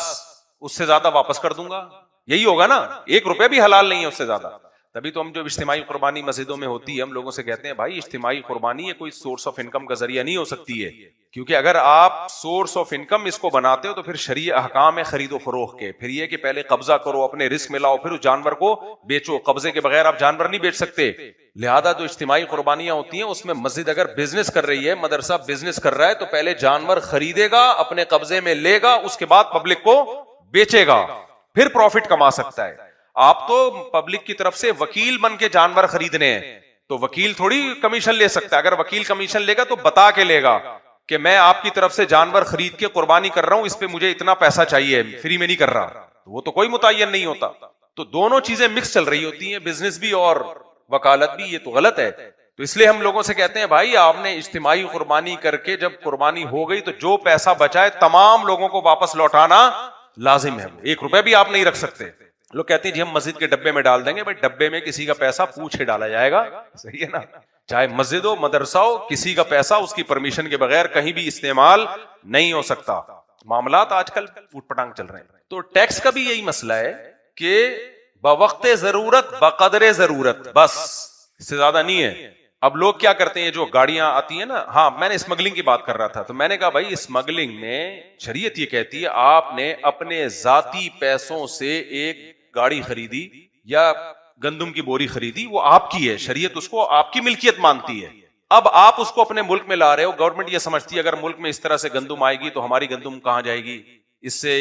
اس سے زیادہ واپس کر دوں گا. یہی ہوگا نا, 1 روپے بھی حلال نہیں ہے اس سے زیادہ. تبھی تو ہم جو اجتماعی قربانی مسجدوں میں ہوتی ہے, ہم لوگوں سے کہتے ہیں بھائی اجتماعی قربانی یہ کوئی سورس آف انکم کا ذریعہ نہیں ہو سکتی ہے, کیونکہ اگر آپ سورس آف انکم اس کو بناتے ہو تو پھر شرعی احکام ہے خرید و فروخت کے. پھر یہ کہ پہلے قبضہ کرو, اپنے رزق میں لاؤ, پھر اس جانور کو بیچو. قبضے کے بغیر آپ جانور نہیں بیچ سکتے. لہذا جو اجتماعی قربانیاں ہوتی ہیں اس میں مسجد اگر بزنس کر رہی ہے, مدرسہ بزنس کر رہا ہے, تو پہلے جانور خریدے گا, اپنے قبضے میں لے گا, اس کے بعد پبلک کو بیچے گا, پھر پروفٹ کما سکتا ہے. آپ تو پبلک کی طرف سے وکیل بن کے جانور خریدنے ہیں, تو وکیل تھوڑی کمیشن لے سکتا ہے. اگر وکیل کمیشن لے گا تو بتا کے لے گا کہ میں آپ کی طرف سے جانور خرید کے قربانی کر رہا ہوں, اس پہ مجھے اتنا پیسہ چاہیے, فری میں نہیں کر رہا. وہ تو کوئی متعین نہیں ہوتا. تو دونوں چیزیں مکس چل رہی ہوتی ہیں, بزنس بھی اور وکالت بھی. یہ تو غلط ہے. تو اس لیے ہم لوگوں سے کہتے ہیں بھائی آپ نے اجتماعی قربانی کر کے جب قربانی ہو گئی تو جو پیسہ بچائے تمام لوگوں کو واپس لوٹانا لازم ہے. 1 روپے بھی آپ نہیں رکھ سکتے. لوگ کہتے ہیں جی ہم مسجد کے ڈبے میں ڈال دیں گے. بھائی ڈبے میں کسی کا پیسہ پوچھے ڈالا جائے گا, صحیح ہے نا. چاہے مسجد ہو, مدرسہ ہو, کسی کا پیسہ اس کی پرمیشن کے بغیر کہیں بھی استعمال نہیں ہو سکتا. معاملات آج کل پوٹ پٹانگ چل رہے ہیں. تو ٹیکس کا بھی یہی مسئلہ ہے کہ بوقت ضرورت بقدر ضرورت, بس اس سے زیادہ نہیں ہے. اب لوگ کیا کرتے ہیں, جو گاڑیاں آتی ہیں نا, ہاں میں نے اسمگلنگ کی بات کر رہا تھا, تو میں نے کہا بھائی اسمگلنگ میں شریعت یہ کہتی ہے آپ نے اپنے ذاتی پیسوں سے ایک گاڑی خریدی یا گندم کی بوری خریدی, وہ آپ کی ہے, شریعت اس کو آپ کی ملکیت مانتی ہے. اب آپ اس کو اپنے ملک میں لا رہے ہو, گورنمنٹ یہ سمجھتی ہے اگر ملک میں اس طرح سے گندم آئے گی تو ہماری گندم کہاں جائے گی, اس سے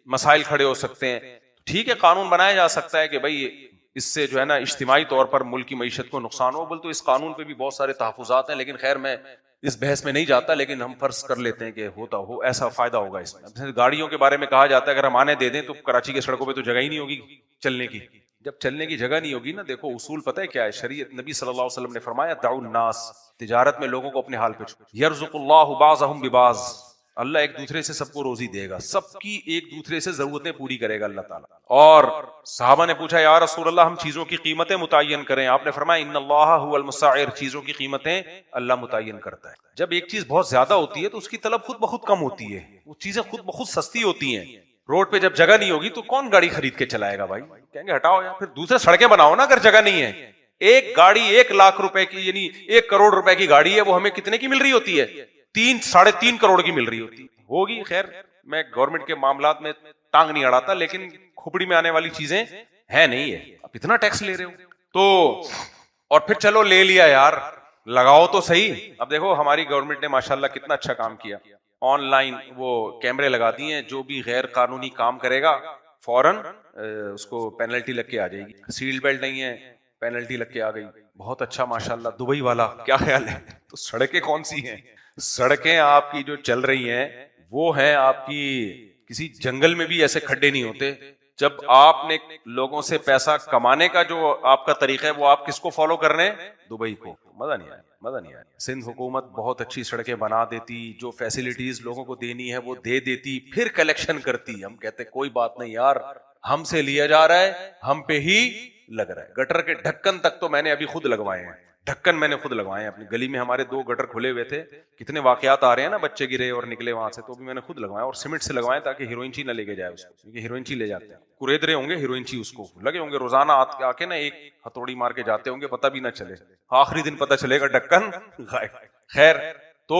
مسائل کھڑے ہو سکتے ہیں. ٹھیک ہے, قانون بنایا جا سکتا ہے کہ بھائی اس سے جو ہے نا اجتماعی طور پر ملک کی معیشت کو نقصان ہو, بول تو اس قانون پہ بھی بہت سارے تحفظات ہیں, لیکن خیر میں اس بحث میں نہیں جاتا، لیکن ہم فرض کر لیتے ہیں کہ ہوتا ہو ایسا فائدہ ہوگا اس میں. گاڑیوں کے بارے میں کہا جاتا ہے اگر ہم آنے دے دیں تو کراچی کے سڑکوں پہ تو جگہ ہی نہیں ہوگی چلنے کی. جب چلنے کی جگہ نہیں ہوگی نا، دیکھو اصول پتہ ہے کیا ہے شریعت. نبی صلی اللہ علیہ وسلم نے فرمایا دعوا الناس، تجارت میں لوگوں کو اپنے حال پہ چھوڑو. یرزق اللہ بعضهم ببعض، اللہ ایک دوسرے سے سب کو روزی دے گا، سب کی ایک دوسرے سے ضرورتیں پوری کرے گا اللہ تعالیٰ. اور صحابہ نے پوچھا یا رسول اللہ ہم چیزوں کی قیمتیں متعین کریں، آپ نے فرمایا ان اللہ هو المسعر، چیزوں کی قیمتیں اللہ متعین کرتا ہے. جب ایک چیز بہت زیادہ ہوتی ہے تو اس کی طلب خود بخود کم ہوتی ہے، وہ چیزیں خود بخود سستی ہوتی ہیں. روڈ پہ جب جگہ نہیں ہوگی تو کون گاڑی خرید کے چلائے گا بھائی؟ کہیں گے ہٹاؤ یا پھر دوسرے سڑکیں بناؤ نا اگر جگہ نہیں ہے. ایک گاڑی 1,00,000 روپے کی یعنی 1 کروڑ روپے کی گاڑی ہے، وہ ہمیں کتنے کی مل رہی ہوتی ہے؟ 3-3.5 کروڑ کی مل رہی ہوتی ہوگی. خیر میں گورنمنٹ کے معاملات میں ٹانگ نہیں اڑاتا، لیکن کھوپڑی میں آنے والی چیزیں ہیں نہیں ہے. آپ اتنا ٹیکس لے رہے ہو تو، اور پھر چلو لے لیا یار لگاؤ تو صحیح. اب دیکھو ہماری گورنمنٹ نے ماشاءاللہ کتنا اچھا کام کیا، آن لائن وہ کیمرے لگا دیے ہیں، جو بھی غیر قانونی کام کرے گا فوراً اس کو پینلٹی لگ کے آ جائے گی. سیل بیلٹ نہیں ہے پینلٹی لگ کے آ گئی. بہت اچھا ماشاءاللہ. دبئی والا کیا خیال ہے؟ تو سڑکیں کون سی ہیں؟ سڑکیں آپ کی جو چل رہی ہیں وہ ہیں آپ کی، کسی جنگل میں بھی ایسے کھڈے نہیں ہوتے. جب آپ نے لوگوں سے پیسہ کمانے کا جو آپ کا طریقہ ہے وہ آپ کس کو فالو کر رہے ہیں؟ دبئی کو. مزہ نہیں آیا، مزہ نہیں آیا. سندھ حکومت بہت اچھی سڑکیں بنا دیتی، جو فیسلٹیز لوگوں کو دینی ہے وہ دے دیتی، پھر کلیکشن کرتی. ہم کہتے کوئی بات نہیں یار، ہم سے لیا جا رہا ہے ہم پہ ہی لگ رہا ہے. گٹر کے ڈھکن تک تو میں نے ابھی خود لگوائے ہیں، ڈھکن میں نے خود لگوائے ہیں. اپنی گلی میں ہمارے 2 گٹر کھلے ہوئے تھے، کتنے واقعات آ رہے ہیں نا، بچے گرے اور نکلے وہاں سے، تو بھی میں نے خود لگوایا. اور سیمنٹ سے لگوائے تاکہ ہیروئن چی نہ لے کے جائے اس کو، کیونکہ ہیروئن چی لے جاتے ہیں، کوریدرے ہوں گے ہیروئن چی اس کو لگے ہوں گے روزانہ آ کے نا ایک ہتھوڑی مار کے جاتے ہوں گے، پتہ بھی نہ چلے، آخری دن پتہ چلے گا ڈھکن غائب. خیر تو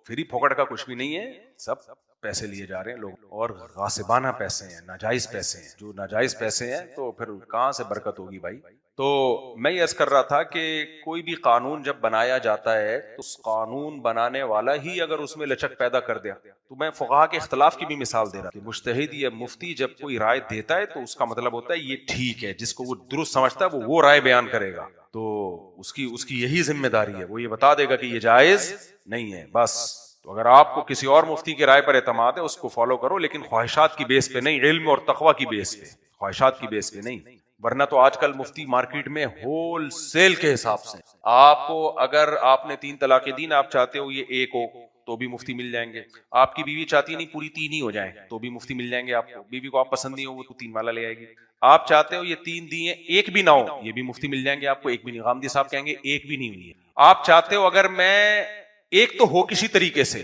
فری پھوکٹ کا کچھ بھی نہیں ہے، سب پیسے لیے جا رہے ہیں لوگ، اور غاصبانہ پیسے ہیں، ناجائز پیسے ہیں. جو ناجائز پیسے ہیں تو پھر کہاں سے برکت ہوگی بھائی؟ تو میں یہ عرض کر رہا تھا کہ کوئی بھی قانون جب بنایا جاتا ہے تو اس قانون بنانے والا ہی اگر اس میں لچک پیدا کر دیا، تو میں فقہا کے اختلاف کی بھی مثال دے رہا کہ مجتہد یا مفتی جب کوئی رائے دیتا ہے تو اس کا مطلب ہوتا ہے یہ ٹھیک ہے، جس کو وہ درست سمجھتا ہے وہ رائے بیان کرے گا، تو اس کی یہی ذمہ داری ہے، وہ یہ بتا دے گا کہ یہ جائز نہیں ہے بس. تو اگر آپ کو کسی اور مفتی کی رائے پر اعتماد ہے اس کو فالو کرو، لیکن خواہشات کی بیس پہ نہیں، علم اور تقوی کی بیس پہ، خواہشات کی بیس پہ نہیں. ورنہ تو آج کل مفتی مارکیٹ میں ہول سیل کے حساب سے آپ کو، اگر آپ نے 3 طلاقیں دی نا، آپ چاہتے ہو یہ 1 ہو تو بھی مفتی مل جائیں گے. آپ کی بیوی چاہتی ہے نہیں پوری 3 ہی ہو جائیں تو بھی مفتی مل جائیں گے آپ کو. بیوی کو آپ پسند نہیں ہو وہ تو 3 والا لے آئے گی. آپ چاہتے ہو یہ 3 دی ہیں 1 بھی نہ ہو، یہ بھی مفتی مل جائیں گے آپ کو. 1 بھی نہیں، غامدی صاحب کہیں گے 1 بھی نہیں ہوئی ہے. آپ چاہتے ہو اگر میں 1 تو ہو کسی طریقے سے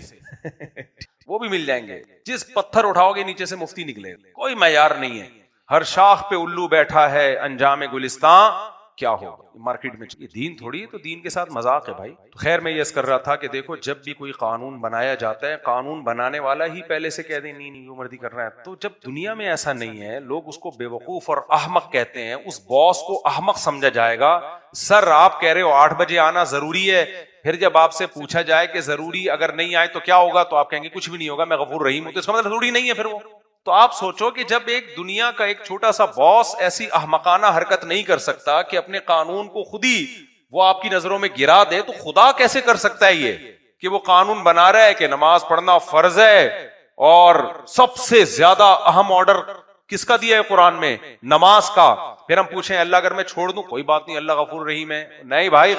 وہ بھی مل جائیں گے. جس پتھر اٹھاؤ گے نیچے سے مفتی نکلے، کوئی معیار نہیں ہے. ہر شاخ پہ الو بیٹھا ہے، انجام گلستان کیا ہو. مارکیٹ میں یہ دین تھوڑی ہے، تو دین کے ساتھ مذاق ہے بھائی. تو خیر میں یہ عرض کر رہا تھا کہ دیکھو جب بھی کوئی قانون بنایا جاتا ہے، قانون بنانے والا ہی پہلے سے کہہ دیں نہیں جو مرضی کر رہا ہے. تو جب دنیا میں ایسا نہیں ہے، لوگ اس کو بیوقوف اور احمق کہتے ہیں، اس باس کو احمق سمجھا جائے گا. سر آپ کہہ رہے ہو 8 بجے آنا ضروری ہے، پھر جب آپ سے پوچھا جائے کہ ضروری اگر نہیں آئے تو کیا ہوگا، تو آپ کہیں گے کچھ بھی نہیں ہوگا، میں غفور رحیم ہوں. تو اس کا مطلب ضروری نہیں ہے پھر وہ. تو آپ سوچو کہ جب ایک دنیا کا ایک چھوٹا سا باس ایسی احمقانہ حرکت نہیں کر سکتا کہ اپنے قانون کو خود ہی وہ آپ کی نظروں میں گرا دے، تو خدا کیسے کر سکتا ہے یہ کہ وہ قانون بنا رہا ہے کہ نماز پڑھنا فرض ہے، اور سب سے زیادہ اہم آرڈر کس کا دیا ہے قرآن میں؟ نماز کا. پھر ہم پوچھیں اللہ اگر میں چھوڑ دوں کوئی بات نہیں، اللہ غفور رحیم ہے. نہیں بھائی،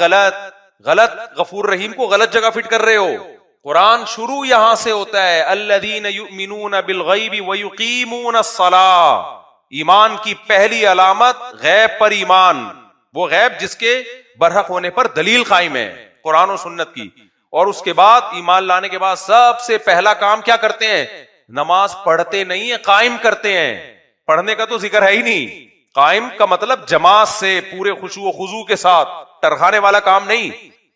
غلط غفور رحیم کو غلط جگہ فٹ کر رہے ہو. قرآن شروع یہاں سے ہوتا ہے الذین یؤمنون بالغیب ویقیمون الصلاۃ. ایمان کی پہلی علامت غیب پر ایمان، وہ غیب جس کے برحق ہونے پر دلیل قائم ہے قرآن و سنت کی. اور اس کے بعد ایمان لانے کے بعد سب سے پہلا کام کیا کرتے ہیں؟ نماز پڑھتے نہیں ہیں، قائم کرتے ہیں. پڑھنے کا تو ذکر ہے ہی نہیں. قائم کا مطلب جماعت سے پورے خشوع و خضوع کے ساتھ، ٹرخانے والا کام نہیں.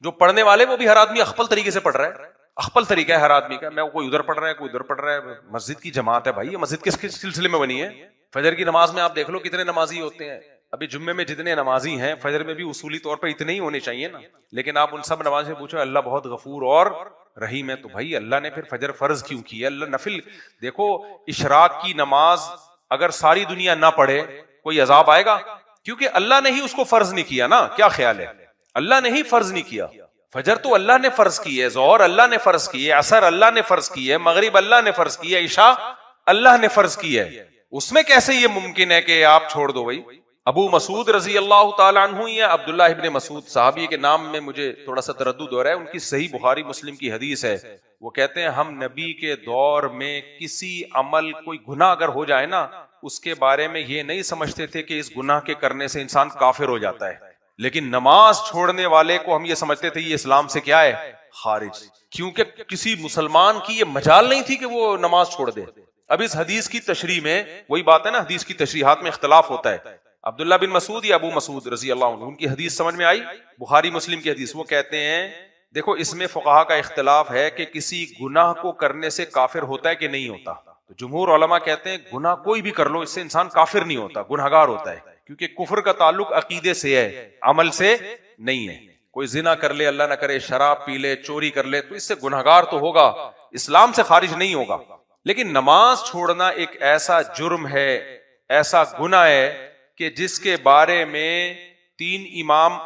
جو پڑھنے والے وہ بھی ہر آدمی اخپل طریقے سے پڑھ رہا ہے، اخپل طریقہ ہے ہر آدمی کا. میں کوئی ادھر پڑھ رہا ہے کوئی ادھر پڑھ رہا ہے. مسجد کی جماعت ہے بھائی، یہ مسجد کس سلسلے میں بنی ہے؟ فجر کی نماز میں آپ دیکھ لو کتنے نمازی ہوتے ہیں. ابھی جمعے میں جتنے نمازی ہیں، فجر میں بھی اصولی طور پر اتنے ہی ہونے چاہیے نا. لیکن آپ ان سب نماز سے پوچھو اللہ بہت غفور اور رحیم ہے، تو بھائی اللہ نے پھر فجر فرض کیوں کی ہے؟ اللہ نفل. دیکھو اشراق کی نماز اگر ساری دنیا نہ پڑھے کوئی عذاب آئے گا؟ کیونکہ اللہ نے ہی اس کو فرض نہیں کیا نا. کیا خیال ہے؟ اللہ نے ہی فرض نہیں کیا. فجر تو اللہ نے فرض کی ہے، ظہر اللہ نے فرض کی ہے، عصر اللہ نے فرض کی ہے، مغرب اللہ نے فرض کی ہے، عشاء اللہ نے فرض کی ہے، اس میں کیسے یہ ممکن ہے کہ آپ چھوڑ دو بھائی؟ ابو مسعود رضی اللہ تعالیٰ عنہ یا عبداللہ ابن مسعود صحابی کے نام میں مجھے تھوڑا سا تردد ہو رہا ہے، ان کی صحیح بخاری مسلم کی حدیث ہے، وہ کہتے ہیں ہم نبی کے دور میں کسی عمل کوئی گناہ اگر ہو جائے نا، اس کے بارے میں یہ نہیں سمجھتے تھے کہ اس گناہ کے کرنے سے انسان کافر ہو جاتا ہے، لیکن نماز چھوڑنے والے کو ہم یہ سمجھتے تھے یہ اسلام سے کیا ہے، خارج، کیونکہ کسی مسلمان کی یہ مجال نہیں تھی کہ وہ نماز چھوڑ دے۔ اب اس حدیث کی تشریح میں وہی بات ہے نا، حدیث کی تشریحات میں اختلاف ہوتا ہے، عبداللہ بن مسعود یا ابو مسعود رضی اللہ عنہ، ان کی حدیث سمجھ میں آئی؟ بخاری مسلم کی حدیث، وہ کہتے ہیں دیکھو اس میں فقہا کا اختلاف ہے کہ کسی گناہ کو کرنے سے کافر ہوتا ہے کہ نہیں ہوتا، تو جمہور علماء کہتے ہیں گناہ کوئی بھی کر لو اس سے انسان کافر نہیں ہوتا، گنہگار ہوتا ہے، کیونکہ کفر کا تعلق عقیدے سے ہے، عمل سے نہیں ہے۔ کوئی زنا کر لے، اللہ نہ کرے، شراب پی لے، چوری کر لے، تو اس سے گنہگار تو ہوگا، اسلام سے خارج نہیں ہوگا، لیکن نماز چھوڑنا ایک ایسا جرم ہے، ایسا گناہ ہے کہ جس کے بارے میں تین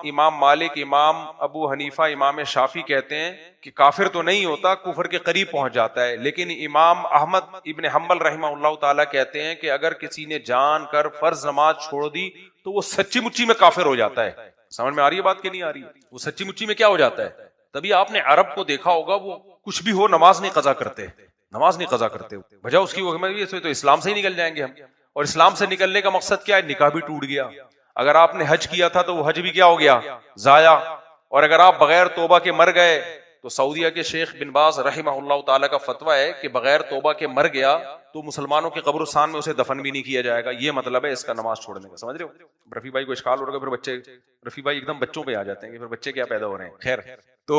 امام مالک، امام ابو حنیفہ، امام شافعی کہتے ہیں کہ کافر تو نہیں ہوتا، کفر کے قریب پہنچ جاتا ہے، لیکن امام احمد ابن حنبل رحمہ اللہ تعالیٰ کہتے ہیں کہ اگر کسی نے جان کر فرض نماز چھوڑ دی تو وہ سچی مچی میں کافر ہو جاتا ہے۔ سمجھ میں آ رہی ہے بات کہ نہیں آ رہی؟ وہ سچی مچی میں کیا ہو جاتا ہے؟ تبھی آپ نے عرب کو دیکھا ہوگا، وہ کچھ بھی ہو نماز نہیں قضا کرتے، نماز نہیں قضا کرتے، وجہ اس کی وہ تو اسلام سے ہی نکل جائیں گے ہم، اور اسلام سے نکلنے کا مقصد کیا ہے؟ نکاح بھی ٹوٹ گیا، اگر آپ نے حج کیا تھا تو وہ حج بھی کیا ہو گیا؟ ضائع، اور اگر آپ بغیر توبہ کے مر گئے تو سعودیہ کے شیخ بن باز رحمہ اللہ تعالیٰ کا فتویٰ ہے کہ بغیر توبہ کے مر گیا تو مسلمانوں کے قبرستان میں اسے دفن بھی نہیں کیا جائے گا، یہ مطلب ہے اس کا نماز چھوڑنے کا۔ سمجھ رہے ہو؟ رفیع بھائی کو اشکال ہو رہا ہے، پھر بچے رفیع بھائی ایک دم بچوں پہ آ جاتے ہیں کہ پھر بچے کیا پیدا ہو رہے ہیں۔ خیر، تو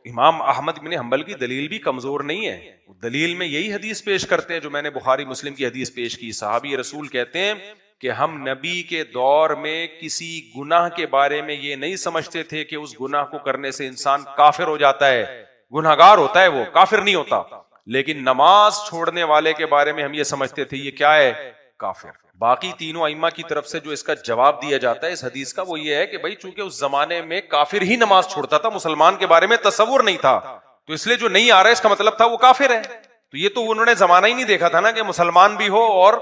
امام احمد بن حنبل کی دلیل بھی کمزور نہیں ہے، دلیل میں یہی حدیث پیش کرتے ہیں جو میں نے بخاری مسلم کی حدیث پیش کی، صحابی رسول کہتے ہیں کہ ہم نبی کے دور میں کسی گناہ کے بارے میں یہ نہیں سمجھتے تھے کہ اس گناہ کو کرنے سے انسان کافر ہو جاتا ہے، گنہگار ہوتا ہے، وہ کافر نہیں ہوتا، لیکن نماز چھوڑنے والے کے بارے میں ہم یہ سمجھتے تھے یہ کیا ہے؟ کافر۔ باقی تینوں ائمہ کی طرف سے جو اس کا جواب دیا جاتا ہے اس حدیث کا، وہ یہ ہے کہ بھائی چونکہ اس زمانے میں کافر ہی نماز چھوڑتا تھا، مسلمان کے بارے میں تصور نہیں تھا، تو اس لیے جو نہیں آ رہا ہے اس کا مطلب تھا وہ کافر ہے، تو یہ تو انہوں نے زمانہ ہی نہیں دیکھا تھا نا کہ مسلمان بھی ہو اور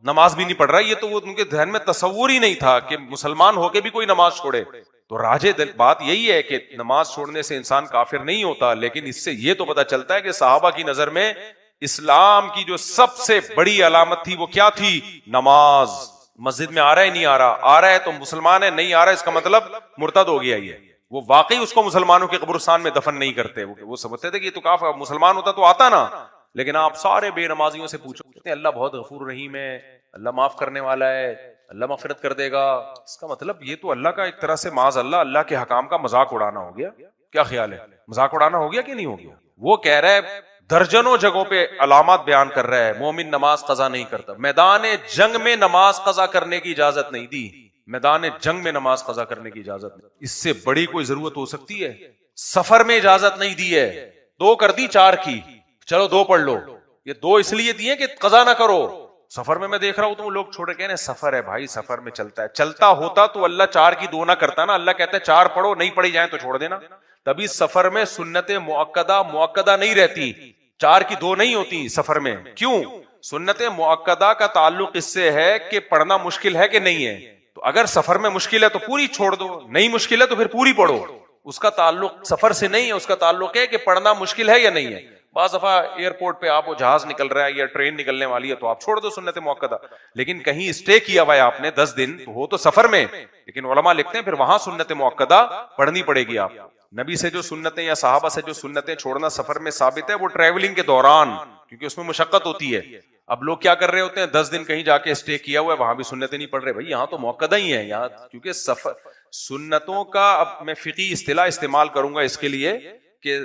نماز بھی نہیں پڑھ رہا، یہ تو وہ ان کے ذہن میں تصور ہی نہیں تھا کہ مسلمان ہو کے بھی کوئی نماز چھوڑے۔ تو راجح بات یہی ہے کہ نماز چھوڑنے سے انسان کافر نہیں ہوتا، لیکن اس سے یہ تو پتہ چلتا ہے کہ صحابہ کی نظر میں اسلام کی جو سب سے بڑی علامت تھی وہ کیا تھی؟ نماز۔ مسجد میں آ رہا ہے نہیں آ رہا ہے تو مسلمان ہے، نہیں آ رہا ہے اس کا مطلب مرتد ہو گیا یہ، وہ واقعی اس کو مسلمانوں کے قبرستان میں دفن نہیں کرتے، وہ سمجھتے تھے کہ یہ تو کافر، مسلمان ہوتا تو آتا نا، لیکن آپ سارے بے نمازیوں سے پوچھو، کہتے ہیں اللہ بہت غفور رحیم ہے، اللہ معاف کرنے والا ہے، اللہ مغفرت کر دے گا، اس کا مطلب یہ تو اللہ کا ایک طرح سے معاذ اللہ کے حکام کا مذاق اڑانا ہو گیا۔ کیا خیال ہے؟ مذاق اڑانا ہو گیا کہ نہیں ہو گیا؟ وہ کہہ رہا ہے، درجنوں جگہوں پہ علامات بیان کر رہا ہے، مومن نماز قضا نہیں کرتا، میدان جنگ میں نماز قضا کرنے کی اجازت نہیں دی، میدان جنگ میں نماز قضا کرنے کی اجازت نہیں، اس سے بڑی کوئی ضرورت ہو سکتی ہے؟ سفر میں اجازت نہیں دی ہے، 2 کر دی 4 کی، چلو 2 پڑھ لو، یہ 2 اس لیے دیے کہ قضا نہ کرو۔ سفر میں دیکھ رہا ہوں تو وہ لوگ چھوڑے کہنے سفر ہے بھائی، سفر میں چلتا ہے، چلتا ہوتا تو اللہ 4 کی 2 نہ کرتا نا، اللہ کہتا ہے 4 پڑھو، نہیں پڑھی جائیں تو چھوڑ دینا۔ تبھی سفر میں سنت مؤکدہ نہیں رہتی، 4 کی 2 نہیں ہوتی سفر میں۔ کیوں؟ سنت مؤکدہ کا تعلق اس سے ہے کہ پڑھنا مشکل ہے کہ نہیں ہے، تو اگر سفر میں مشکل ہے تو پوری چھوڑ دو، نہیں مشکل ہے تو پھر پوری پڑھو، اس کا تعلق سفر سے نہیں ہے، اس کا تعلق ہے کہ پڑھنا مشکل ہے یا نہیں ہے۔ بعض دفعہ ایئرپورٹ پہ آپ وہ جہاز نکل رہا ہے یا ٹرین نکلنے والی ہے تو آپ چھوڑ دو سنت مؤکدہ، لیکن کہیں اسٹے کیا ہوا ہے آپ نے 10 دن تو ہو تو سفر میں، لیکن علماء لکھتے ہیں پھر وہاں سنت مؤکدہ پڑھنی پڑے گی۔ آپ نبی سے جو سنتیں یا صحابہ سے جو سنتیں چھوڑنا سفر میں ثابت ہے وہ ٹریولنگ کے دوران، کیونکہ اس میں مشقت ہوتی ہے۔ اب لوگ کیا کر رہے ہوتے ہیں، 10 دن کہیں جا کے اسٹے کیا ہوا ہے، وہاں بھی سنتیں نہیں پڑھ رہے، بھائی یہاں تو مؤکدہ ہی ہے یہاں، کیونکہ سفر سنتوں کا، اب میں فقہی اصطلاح استعمال کروں گا اس کے لیے کہ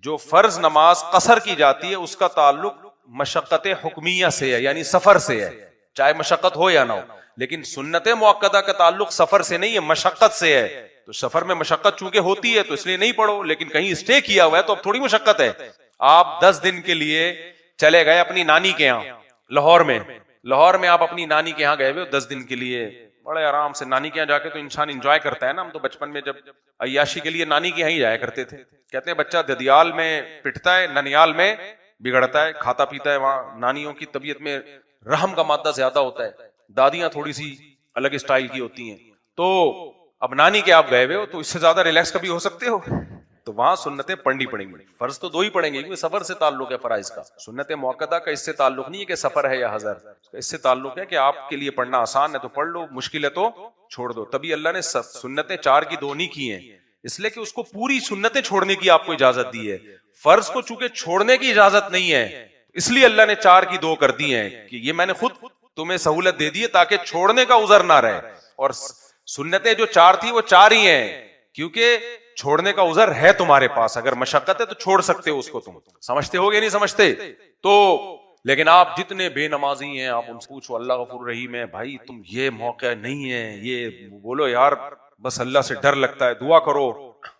جو فرض نماز قصر کی جاتی ہے اس کا تعلق مشقت حکمیہ سے ہے، یعنی سفر سے ہے، چاہے مشقت ہو یا نہ ہو، لیکن سنت مؤکدہ کا تعلق سفر سے نہیں ہے، مشقت سے ہے۔ تو سفر میں مشقت چونکہ ہوتی ہے تو اس لیے نہیں پڑھو، لیکن کہیں اسٹے کیا ہوا ہے تو اب تھوڑی مشقت ہے۔ آپ 10 دن کے لیے چلے گئے اپنی نانی کے یہاں لاہور میں آپ اپنی نانی کے یہاں گئے ہوئے 10 دن کے لیے، بڑے آرام سے نانی کے یہاں جا کے تو انسان انجوائے کرتا ہے نا. ہم تو بچپن میں جب عیاشی کے لیے نانی کے یہاں ہی جایا کرتے تھے. کہتے ہیں بچہ ددیال میں پٹتا ہے, ننیال میں بگڑتا ہے, کھاتا پیتا ہے. وہاں نانیوں کی طبیعت میں رحم کا مادہ زیادہ ہوتا ہے, دادیاں تھوڑی سی الگ اسٹائل کی ہوتی ہیں. تو اب نانی کے آپ گئے ہوئے ہو تو اس سے زیادہ ریلیکس کبھی ہو سکتے ہو؟ تو وہاں سنتیں پڑھنی پڑیں گی. فرض تو 2 ہی پڑھیں گے کیونکہ سفر سے تعلق ہے فرائض کا. سنت موقدہ کا اس سے تعلق نہیں ہے کہ سفر ہے یا حضر, اس سے تعلق ہے کہ آپ کے لیے پڑھنا آسان ہے تو پڑھ لو, مشکل ہے تو چھوڑ دو. تبھی اللہ نے سنتیں 4 کی 2 نہیں کی ہیں, اس لیے کہ اس کو پوری سنتیں چھوڑنے کی آپ کو اجازت دی ہے. فرض کو چونکہ چھوڑنے کی اجازت نہیں ہے اس لیے اللہ نے 4 کی 2 کر دی ہیں کہ یہ میں نے خود تمہیں سہولت دے دی ہے تاکہ چھوڑنے کا عذر نہ رہے. اور سنتیں جو 4 تھی وہ 4 ہی ہیں کیونکہ چھوڑنے کا عذر ہے تمہارے پاس. اگر مشقت ہے تو چھوڑ سکتے ہو اس کو. تم سمجھتے ہو گے نہیں سمجھتے تو. لیکن آپ جتنے بے نمازی ہیں آپ ان سے پوچھو اللہ غفور رحیم ہے, بھائی تم یہ موقع نہیں ہے, یہ بولو یار بس اللہ سے ڈر لگتا ہے, دعا کرو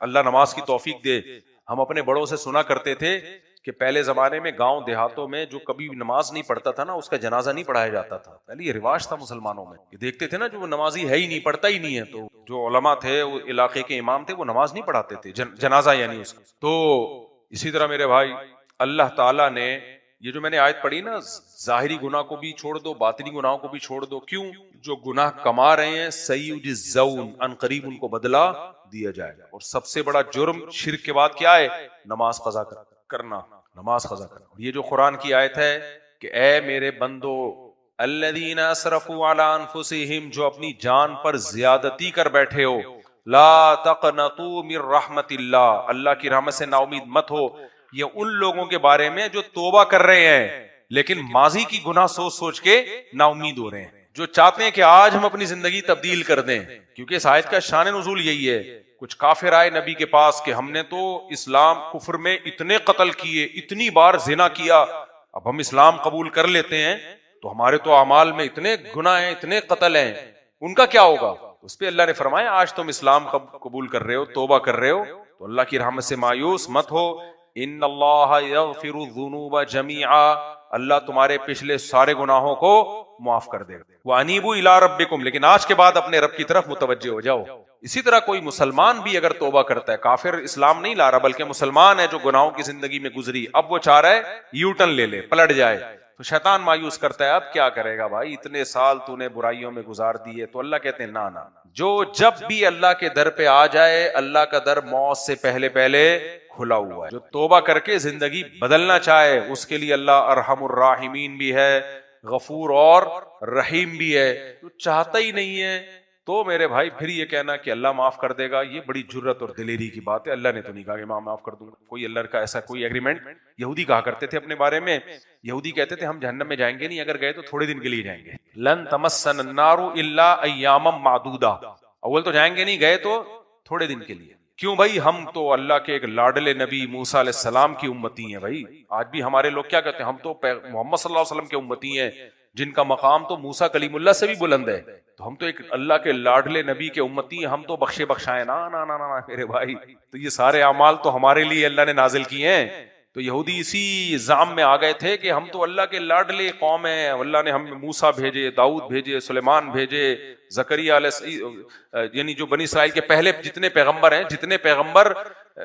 اللہ نماز کی توفیق دے. ہم اپنے بڑوں سے سنا کرتے تھے کہ پہلے زمانے میں گاؤں دیہاتوں میں جو کبھی نماز نہیں پڑھتا تھا نا اس کا جنازہ نہیں پڑھایا جاتا تھا. پہلے یہ رواج تھا مسلمانوں میں, یہ دیکھتے تھے نا جو نمازی ہے ہی نہیں, پڑھتا ہی نہیں ہے, تو جو علماء تھے وہ علاقے کے امام تھے وہ نماز نہیں پڑھاتے تھے, جنازہ یعنی اس کا. تو اسی طرح میرے بھائی اللہ تعالیٰ نے یہ جو میں نے آیت پڑھی نا, ظاہری گناہ کو بھی چھوڑ دو باطنی گناہوں کو بھی چھوڑ دو. کیوں؟ جو گناہ کما رہے ہیں سیجزون, ان قریب ان کو بدلہ دیا جائے گا. اور سب سے بڑا جرم شرک کے بعد کیا ہے؟ نماز قضا کرنا, نماز قضا کرنا. یہ جو قرآن کی آیت ہے کہ اے میرے بندو الذین اسرفوا علی انفسہم, جو اپنی جان پر زیادتی کر بیٹھے ہو, لا تقنطوا من رحمت اللہ, اللہ کی رحمت سے نا امید مت ہو. یہ ان لوگوں کے بارے میں جو توبہ کر رہے ہیں لیکن ماضی کی گناہ سوچ سوچ کے نا امید ہو رہے ہیں, جو چاہتے ہیں کہ آج ہم اپنی زندگی تبدیل کر دیں. کیونکہ اس آیت کا شان نزول یہی ہے. کچھ کافر آئے نبی کے پاس کہ ہم نے تو اسلام کفر میں اتنے قتل کیے, اتنی بار زنا کیا, اب ہم اسلام قبول کر لیتے ہیں تو ہمارے تو اعمال میں اتنے گناہ ہیں, اتنے قتل ہیں, ان کا کیا ہوگا؟ اس پہ اللہ نے فرمایا آج تم اسلام قبول کر رہے ہو, توبہ کر رہے ہو تو اللہ کی رحمت سے مایوس مت ہو. ان اللہ یغفر الذنوب جميعا, اللہ تمہارے پچھلے سارے گناہوں کو معاف کر دے گا. وانیبوا الی ربکم, لیکن آج کے بعد اپنے رب کی طرف متوجہ ہو جاؤ. اسی طرح کوئی مسلمان بھی اگر توبہ کرتا ہے, کافر اسلام نہیں لا رہا بلکہ مسلمان ہے جو گناہوں کی زندگی میں گزری, اب وہ چاہ رہا ہے یو ٹرن لے لے, پلٹ جائے, تو شیطان مایوس کرتا ہے اب کیا کرے گا بھائی, اتنے سال تو نے برائیوں میں گزار دیے. تو اللہ کہتے ہیں نا نا, جو جب بھی اللہ کے در پہ آ جائے, اللہ کا در موت سے پہلے پہلے کھلا ہوا ہے. جو توبہ کر کے زندگی بدلنا چاہے اس کے لیے اللہ ارحم الراحمین بھی ہے, غفور اور رحیم بھی ہے. جو چاہتا ہی نہیں ہے تو میرے بھائی پھر یہ کہنا کہ اللہ معاف کر دے گا, یہ بڑی جرت اور دلیری کی بات ہے. اللہ نے تو نہیں کہا کہ میں معاف کر دوں گا. کوئی اللہ کا ایسا کوئی ایگریمنٹ, یہودی کہا کرتے تھے اپنے بارے میں, یہودی کہتے تھے ہم جہنم میں جائیں گے نہیں, اگر گئے تو تھوڑے دن کے لیے جائیں گے. لن تمسن النار الا ایاما معدودہ, اول تو جائیں گے نہیں, گئے تو تھوڑے دن کے لیے. کیوں بھائی, ہم تو اللہ کے ایک لاڈلے نبی موسیٰ علیہ السلام کی امتی ہیں. بھائی آج بھی ہمارے لوگ کیا کہتے ہیں, ہم تو محمد صلی اللہ علیہ وسلم کے امتی ہیں جن کا مقام تو موسیٰ کلیم اللہ سے بھی بلند ہے, تو ہم تو ایک اللہ کے لاڈلے نبی کے امتی ہیں, ہم تو بخشے بخشائے. نا نا نا نا میرے بھائی, تو یہ سارے اعمال تو ہمارے لیے اللہ نے نازل کیے ہیں. تو یہودی اسی زام میں آ گئے تھے کہ ہم تو اللہ کے لاڈلے قوم ہیں, اللہ نے ہم موسیٰ بھیجے, داؤد بھیجے, سلیمان بھیجے, زکریا علیہ, یعنی جو بنی اسرائیل کے پہلے جتنے پیغمبر ہیں, جتنے پیغمبر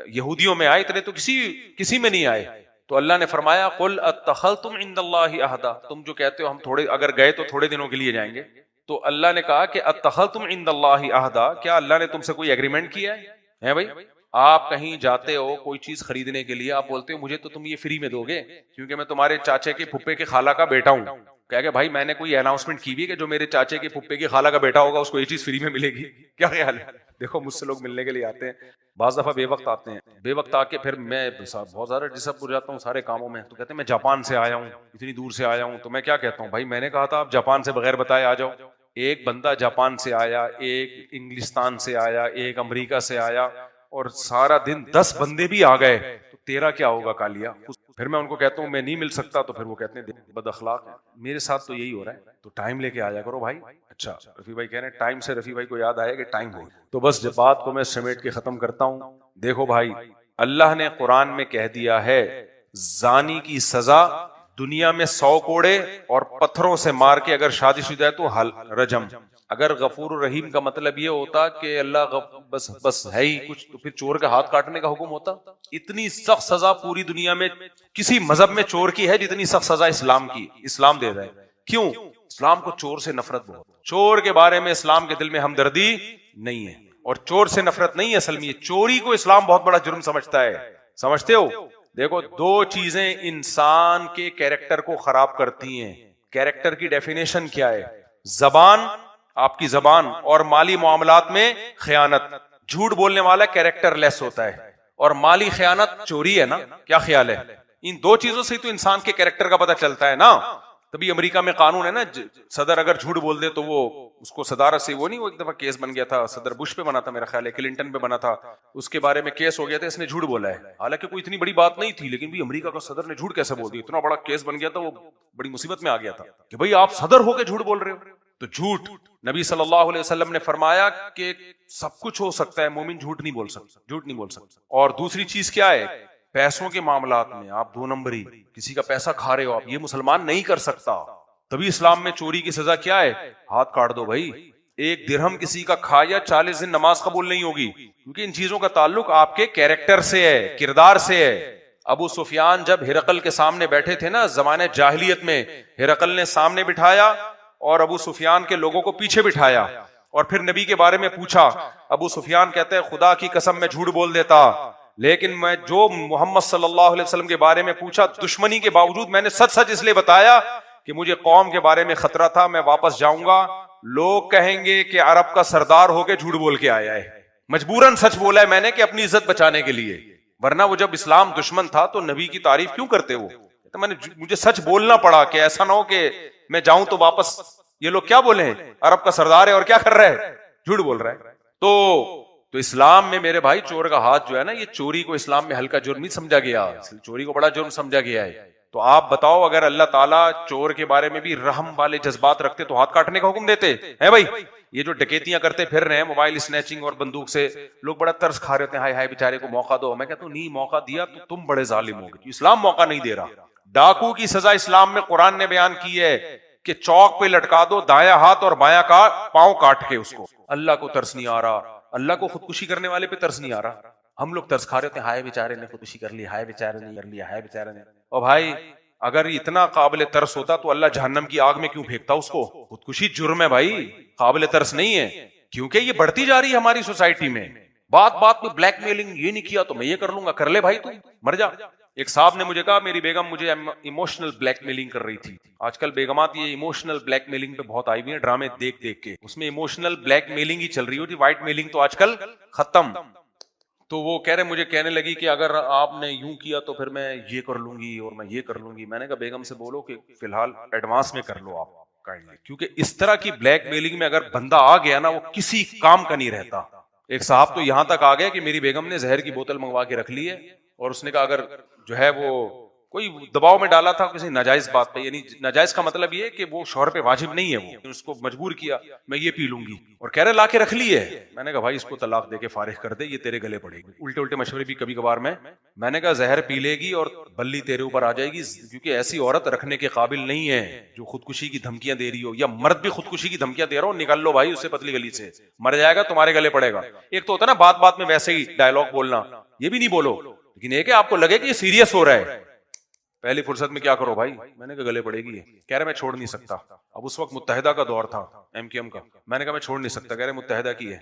یہودیوں میں آئے اتنے تو کسی میں نہیں آئے. تو اللہ نے فرمایا قل اتخذتم عند اللہ عہدا, تم جو کہتے ہو ہم تھوڑے اگر گئے تو تھوڑے دنوں کے لیے جائیں گے, تو اللہ نے کہا کہ اتخذتم عند اللہ عہدا, کیا اللہ نے تم سے کوئی ایگریمنٹ کیا ہے بھائی؟ آپ کہیں جاتے ہو کوئی چیز خریدنے کے لیے, آپ بولتے ہو مجھے تو تم یہ فری میں دو گے کیونکہ میں تمہارے چاچے کے پھپھے کے خالہ کا بیٹا ہوں. کہا کہ بھائی میں نے کوئی اناؤنسمنٹ کی بھی کہ جو میرے چاچے کے پھپھے کی خالہ کا بیٹا ہوگا اس کو یہ چیز فری میں ملے گی؟ کیا خیال ہے؟ دیکھو مجھ سے لوگ ملنے کے لیے آتے ہیں, بعض دفعہ بے وقت آتے ہیں, بے وقت آ کے پھر میں بہت زیادہ ڈسٹرب ہو جاتا ہوں سارے کاموں میں. تو کہتے ہیں میں جاپان سے آیا ہوں, اتنی دور سے آیا ہوں. تو میں کیا کہتا ہوں, بھائی میں نے کہا تھا آپ جاپان سے بغیر بتائے آ جاؤ. ایک بندہ جاپان سے آیا, ایک انگلستان سے آیا, ایک امریکہ سے آیا, اور سارا دن 10 بندے بھی آ گئے, تو تیرا کیا ہوگا کالیا؟ پھر میں ان کو کہتا ہوں میں نہیں مل سکتا, تو پھر وہ کہتے ہیں بد اخلاق ہے. میرے ساتھ تو یہی ہو رہا ہے, تو ٹائم لے کے آیا کرو بھائی. اچھا رفیع بھائی کہہ رہے ہیں ٹائم سے, رفیع بھائی کو یاد آیا کہ ٹائم ہو, تو بس جب بات کو میں سمیٹ کے ختم کرتا ہوں. دیکھو بھائی اللہ نے قرآن میں کہہ دیا ہے زانی کی سزا دنیا میں 100 کوڑے اور پتھروں سے مار کے اگر شادی شدہ ہے تو رجم. اگر غفور الرحیم کا مطلب یہ ہوتا کہ اللہ بس ہے ہی کچھ، تو پھر چور کا ہاتھ کاٹنے کا حکم ہوتا؟ اتنی سخت سزا پوری دنیا میں کسی مذہب میں چور کی ہے جتنی سخت سزا اسلام کی، اسلام دے رہا ہے۔ کیوں؟ اسلام کو چور سے نفرت بہت، چور کے بارے میں اسلام کے دل میں ہمدردی نہیں ہے، اور چور سے نفرت نہیں ہے، اصل میں یہ چوری کو اسلام بہت بڑا جرم سمجھتا ہے۔ سمجھتے ہو؟ دیکھو، دو چیزیں انسان کے کیریکٹر کو خراب کرتی ہیں۔ کیریکٹر کی ڈیفینیشن کیا ہے؟ زبان، آپ کی زبان، اور مالی معاملات میں خیانت۔ جھوٹ بولنے والا کیریکٹر لیس ہوتا ہے، اور مالی خیانت چوری ہے نا۔ کیا خیال ہے؟ ان دو چیزوں سے تو انسان کے کیریکٹر کا پتہ چلتا ہے نا۔ تبھی امریکہ میں قانون ہے نا، صدر اگر جھوٹ بول دے تو وہ اس کو صدارت سے، وہ نہیں، وہ ایک دفعہ کیس بن گیا تھا، صدر بش پہ بنا تھا میرا خیال ہے، کلنٹن پہ بنا تھا، اس کے بارے میں کیس ہو گیا تھا، اس نے جھوٹ بولا ہے، حالانکہ کوئی اتنی بڑی بات نہیں تھی، لیکن بھی امریکہ کا صدر نے جھوٹ کیسے بول دیا، اتنا بڑا کیس بن گیا تھا، وہ بڑی مصیبت میں آ گیا تھا کہ بھئی آپ صدر ہو کے جھوٹ بول رہے ہو۔ تو جھوٹ، نبی صلی اللہ علیہ وسلم نے فرمایا کہ سب کچھ ہو سکتا ہے، مومن جھوٹ نہیں بول سکتا، جھوٹ نہیں بول سکتا۔ اور دوسری چیز کیا ہے؟ پیسوں کے معاملات میں آپ دو نمبری، کسی کا پیسہ کھا رہے ہو آپ، یہ مسلمان نہیں کر سکتا۔ تبھی اسلام میں چوری کی سزا کیا ہے؟ ہاتھ کاٹ دو بھائی۔ ایک درہم کسی کا کھایا 40 دن نماز قبول نہیں ہوگی، کیونکہ ان چیزوں کا تعلق آپ کے کیریکٹر سے ہے، کردار سے ہے۔ ابو سفیان جب ہرقل کے سامنے بیٹھے تھے نا زمانہ جاہلیت میں، ہرقل نے سامنے بٹھایا اور ابو سفیان کے لوگوں کو پیچھے بٹھایا، اور پھر نبی کے بارے میں پوچھا۔ ابو سفیان کہتے ہیں خدا کی قسم میں جھوٹ بول دیتا، لیکن میں جو محمد صلی اللہ علیہ وسلم کے بارے میں پوچھا دشمنی کے باوجود میں نے سچ سچ اس لیے بتایا کہ مجھے قوم کے بارے میں خطرہ تھا، میں واپس جاؤں گا لوگ کہیں گے کہ عرب کا سردار ہو کے جھوٹ بول کے آیا ہے، مجبوراً سچ بولا ہے میں نے کہ اپنی عزت بچانے کے لیے، ورنہ وہ جب اسلام دشمن تھا تو نبی کی تعریف کیوں کرتے ہو؟ تو مجھے سچ بولنا پڑا کہ ایسا نہ ہو کہ میں جاؤں تو واپس یہ لوگ کیا بولے ہیں، عرب کا سردار ہے اور کیا کر رہا ہے، جھوٹ بول رہا ہے۔ تو اسلام میں میرے بھائی چور کا ہاتھ جو ہے نا، یہ چوری کو اسلام میں ہلکا جرم نہیں سمجھا گیا، چوری کو بڑا جرم سمجھا گیا ہے۔ تو آپ بتاؤ، اگر اللہ تعالیٰ چور کے بارے میں بھی رحم والے جذبات رکھتے تو ہاتھ کاٹنے کا حکم دیتے ہیں؟ بھائی یہ جو ڈکیتیاں کرتے پھر رہے ہیں موبائل اسنیچنگ اور بندوق سے، لوگ بڑا ترس کھا رہے ہوتے ہیں، ہائے ہائے بیچارے کو موقع دو۔ میں کہتا ہوں نہیں، موقع دیا تو تم بڑے ظالم ہو گئے، اسلام موقع نہیں دے رہا۔ ڈاکو کی سزا اسلام میں قرآن نے بیان کی ہے کہ چوک پہ لٹکا دو، دایاں ہاتھ اور بایاں کا پاؤں کاٹ کے اس کو۔ اللہ کو ترس نہیں آ رہا، اللہ کو خودکشی کرنے والے پہ ترس نہیں آ رہا، ہم لوگ ترس کھا رہے ہوتے ہیں، ہائے بیچارے نے خودکشی کر لی، ہائے بیچارے نے کر لیا، ہائے بیچارے نے۔ اور بھائی اگر اتنا قابل ترس ہوتا تو اللہ جہنم کی آگ میں کیوں پھینکتا اس کو؟ خودکشی جرم ہے بھائی، قابل ترس نہیں ہے، کیونکہ یہ بڑھتی جا رہی ہے ہماری سوسائٹی میں۔ بات بات میں بلیک میلنگ، یہ نہیں کیا تو میں یہ کر لوں گا، کر لے بھائی تو مر جا۔ ایک صاحب نے مجھے کہا میری بیگم مجھے ایموشنل بلیک میلنگ کر رہی تھی۔ آج کل بیگمات یہ ایموشنل بلیک میلنگ پہ بہت آئی ہوئی ہیں، ڈرامے دیکھ دیکھ کے، اس میں ایموشنل بلیک میلنگ ہی چل رہی ہوتی، وائٹ میلنگ تو آج کل ختم۔ تو وہ کہہ رہے، مجھے کہنے لگی کہ اگر آپ نے یوں کیا تو پھر میں یہ کر لوں گی اور میں یہ کر لوں گی۔ میں نے کہا بیگم سے بولو کہ فی الحال ایڈوانس میں کر لو آپ، کیونکہ اس طرح کی بلیک میلنگ میں اگر بندہ آ گیا نا وہ کسی کام کا نہیں رہتا۔ ایک صاحب تو یہاں تک آ گیا کہ میری بیگم نے زہر کی بوتل منگوا کے رکھ لی ہے، اور اس نے کہا اگر جو ہے وہ کوئی دباؤ میں ڈالا تھا کسی ناجائز بات پہ، یعنی ناجائز کا مطلب یہ کہ وہ شوہر پہ واجب نہیں ہے، وہ اس کو مجبور کیا میں یہ پی لوں گی، اور کہہ رہے لا کے رکھ لی ہے۔ میں نے کہا بھائی اس کو طلاق دے کے فارغ کر دے، یہ تیرے گلے پڑے گی۔ الٹے الٹے مشورے بھی کبھی کبھار میں نے کہا زہر پی لے گی اور بلی تیرے اوپر آ جائے گی، کیونکہ ایسی عورت رکھنے کے قابل نہیں ہے جو خودکشی کی دھمکیاں دے رہی ہو، یا مرد بھی خودکشی کی دھمکیاں دے رہا ہو، نکال لو بھائی اس سے پتلی گلی سے، مر جائے گا تمہارے گلے پڑے گا۔ ایک تو ہوتا ہے نا بات بات میں ویسے ہی ڈائلگ بولنا، یہ بھی نہیں بولو، لیکن ایک ہے آپ کو لگے کہ یہ سیریس ہو رہا ہے، پہلی فرصت میں کیا کرو بھائی؟ میں نے کہا گلے پڑے گی، کہہ رہے میں چھوڑ نہیں سکتا۔ اب اس وقت متحدہ کا دور تھا، MKM کا، میں نے کہا میں چھوڑ نہیں سکتا، کہہ رہے متحدہ کی ہے۔